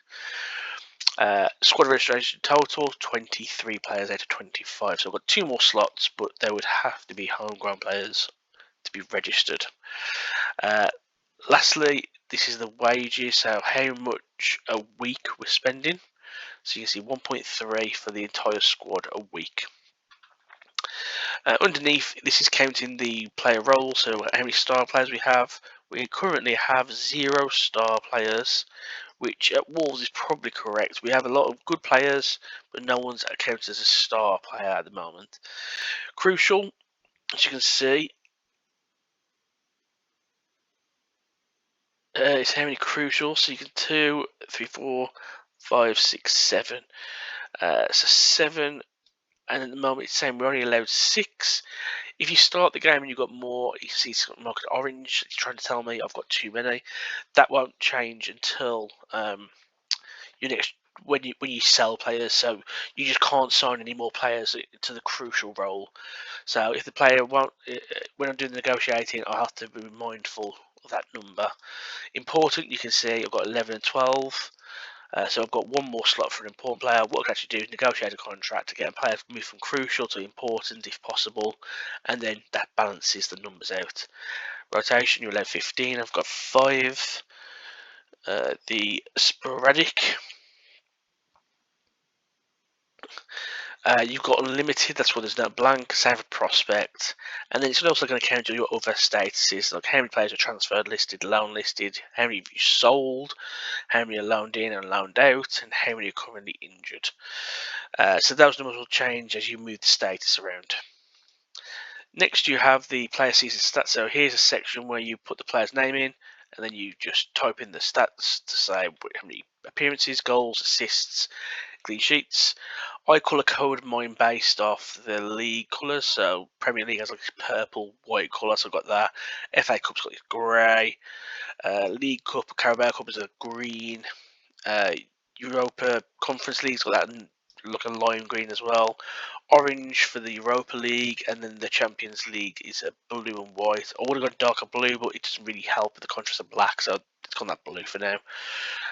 Squad registration total 23 players out of 25. So I've got 2 more slots, but there would have to be homegrown players to be registered. Lastly, this is the wages. So how much a week we're spending. So you can see 1.3 for the entire squad a week. Underneath, this is counting the player role, so how many star players we have. We currently have 0 star players, which at Wolves is probably correct. We have a lot of good players, but no one's counted as a star player at the moment. Crucial, as you can see, it's how many crucial. So you can 2, 3, 4, 5, 6, 7. So 7, and at the moment it's saying we're only allowed 6. If you start the game and you've got more, you can see it's marked orange. It's trying to tell me I've got too many. That won't change until your next when you sell players. So you just can't sign any more players to the crucial role. So if the player won't, when I'm doing the negotiating, I have to be mindful of that number. Important, you can see I've got 11 and 12. So I've got 1 more slot for an important player. What I can actually do is negotiate a contract to get a player to move from crucial to important if possible, and then that balances the numbers out. Rotation, you're allowed 15. I've got 5. the sporadic. You've got unlimited, that's where there's no blank, same for prospect, and then it's also going to count your other statuses, like how many players are transferred listed, loan listed, how many have you sold, how many are loaned in and loaned out, and how many are currently injured. So those numbers will change as you move the status around. Next you have the player season stats. So here's a section where you put the player's name in, and then you just type in the stats to say how many appearances, goals, assists, clean sheets. I colour code mine based off the league colours. So Premier League has like this purple, white colour, so I've got that. FA Cup's got this grey. League Cup, Carabao Cup is a green. Europa Conference League's got that looking lime green as well. Orange for the Europa League, and then the Champions League is a blue and white. I would have gone darker blue, but it doesn't really help with the contrast of black, so it's gone that blue for now.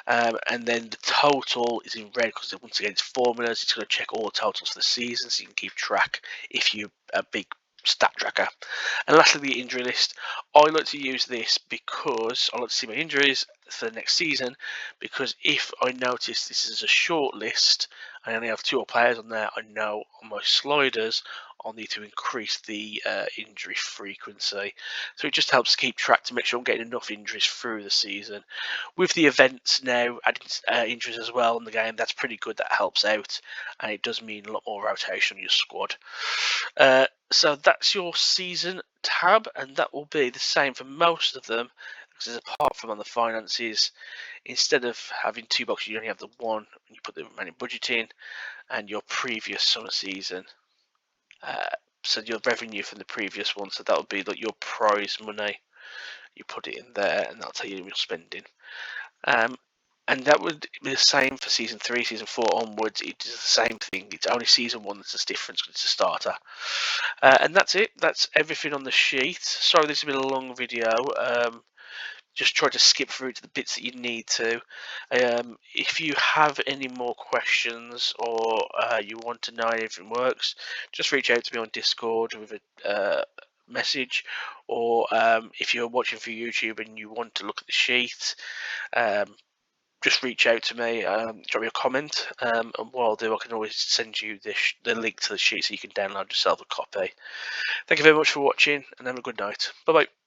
And then the total is in red because once again it's formulas. It's going to check all the totals for the season, so you can keep track if you're a big stat tracker. And lastly, the injury list. I like to use this because I like to see my injuries for the next season, because if I notice this is a short list and I only have 2 players on there, I know on my sliders I'll need to increase the injury frequency. So it just helps keep track to make sure I'm getting enough injuries through the season. With the events now adding injuries as well in the game, that's pretty good. That helps out, and it does mean a lot more rotation on your squad. So that's your season tab, and that will be the same for most of them, because apart from on the finances, instead of having 2 boxes, you only have the one, and you put the remaining budget in, and your previous summer season. So your revenue from the previous one, so that would be like your prize money. You put it in there, and that'll tell you your spending. And that would be the same for season 3, season 4 onwards. It is the same thing. It's only season 1 that's a difference because it's a starter. And that's it. That's everything on the sheet. Sorry, this has been a long video. Just try to skip through to the bits that you need to. If you have any more questions or you want to know how everything works, just reach out to me on Discord with a message, or if you're watching through YouTube and you want to look at the sheet, just reach out to me, drop me a comment, and what I'll do, I can always send you the link to the sheet so you can download yourself a copy. Thank you very much for watching, and have a good night. Bye bye.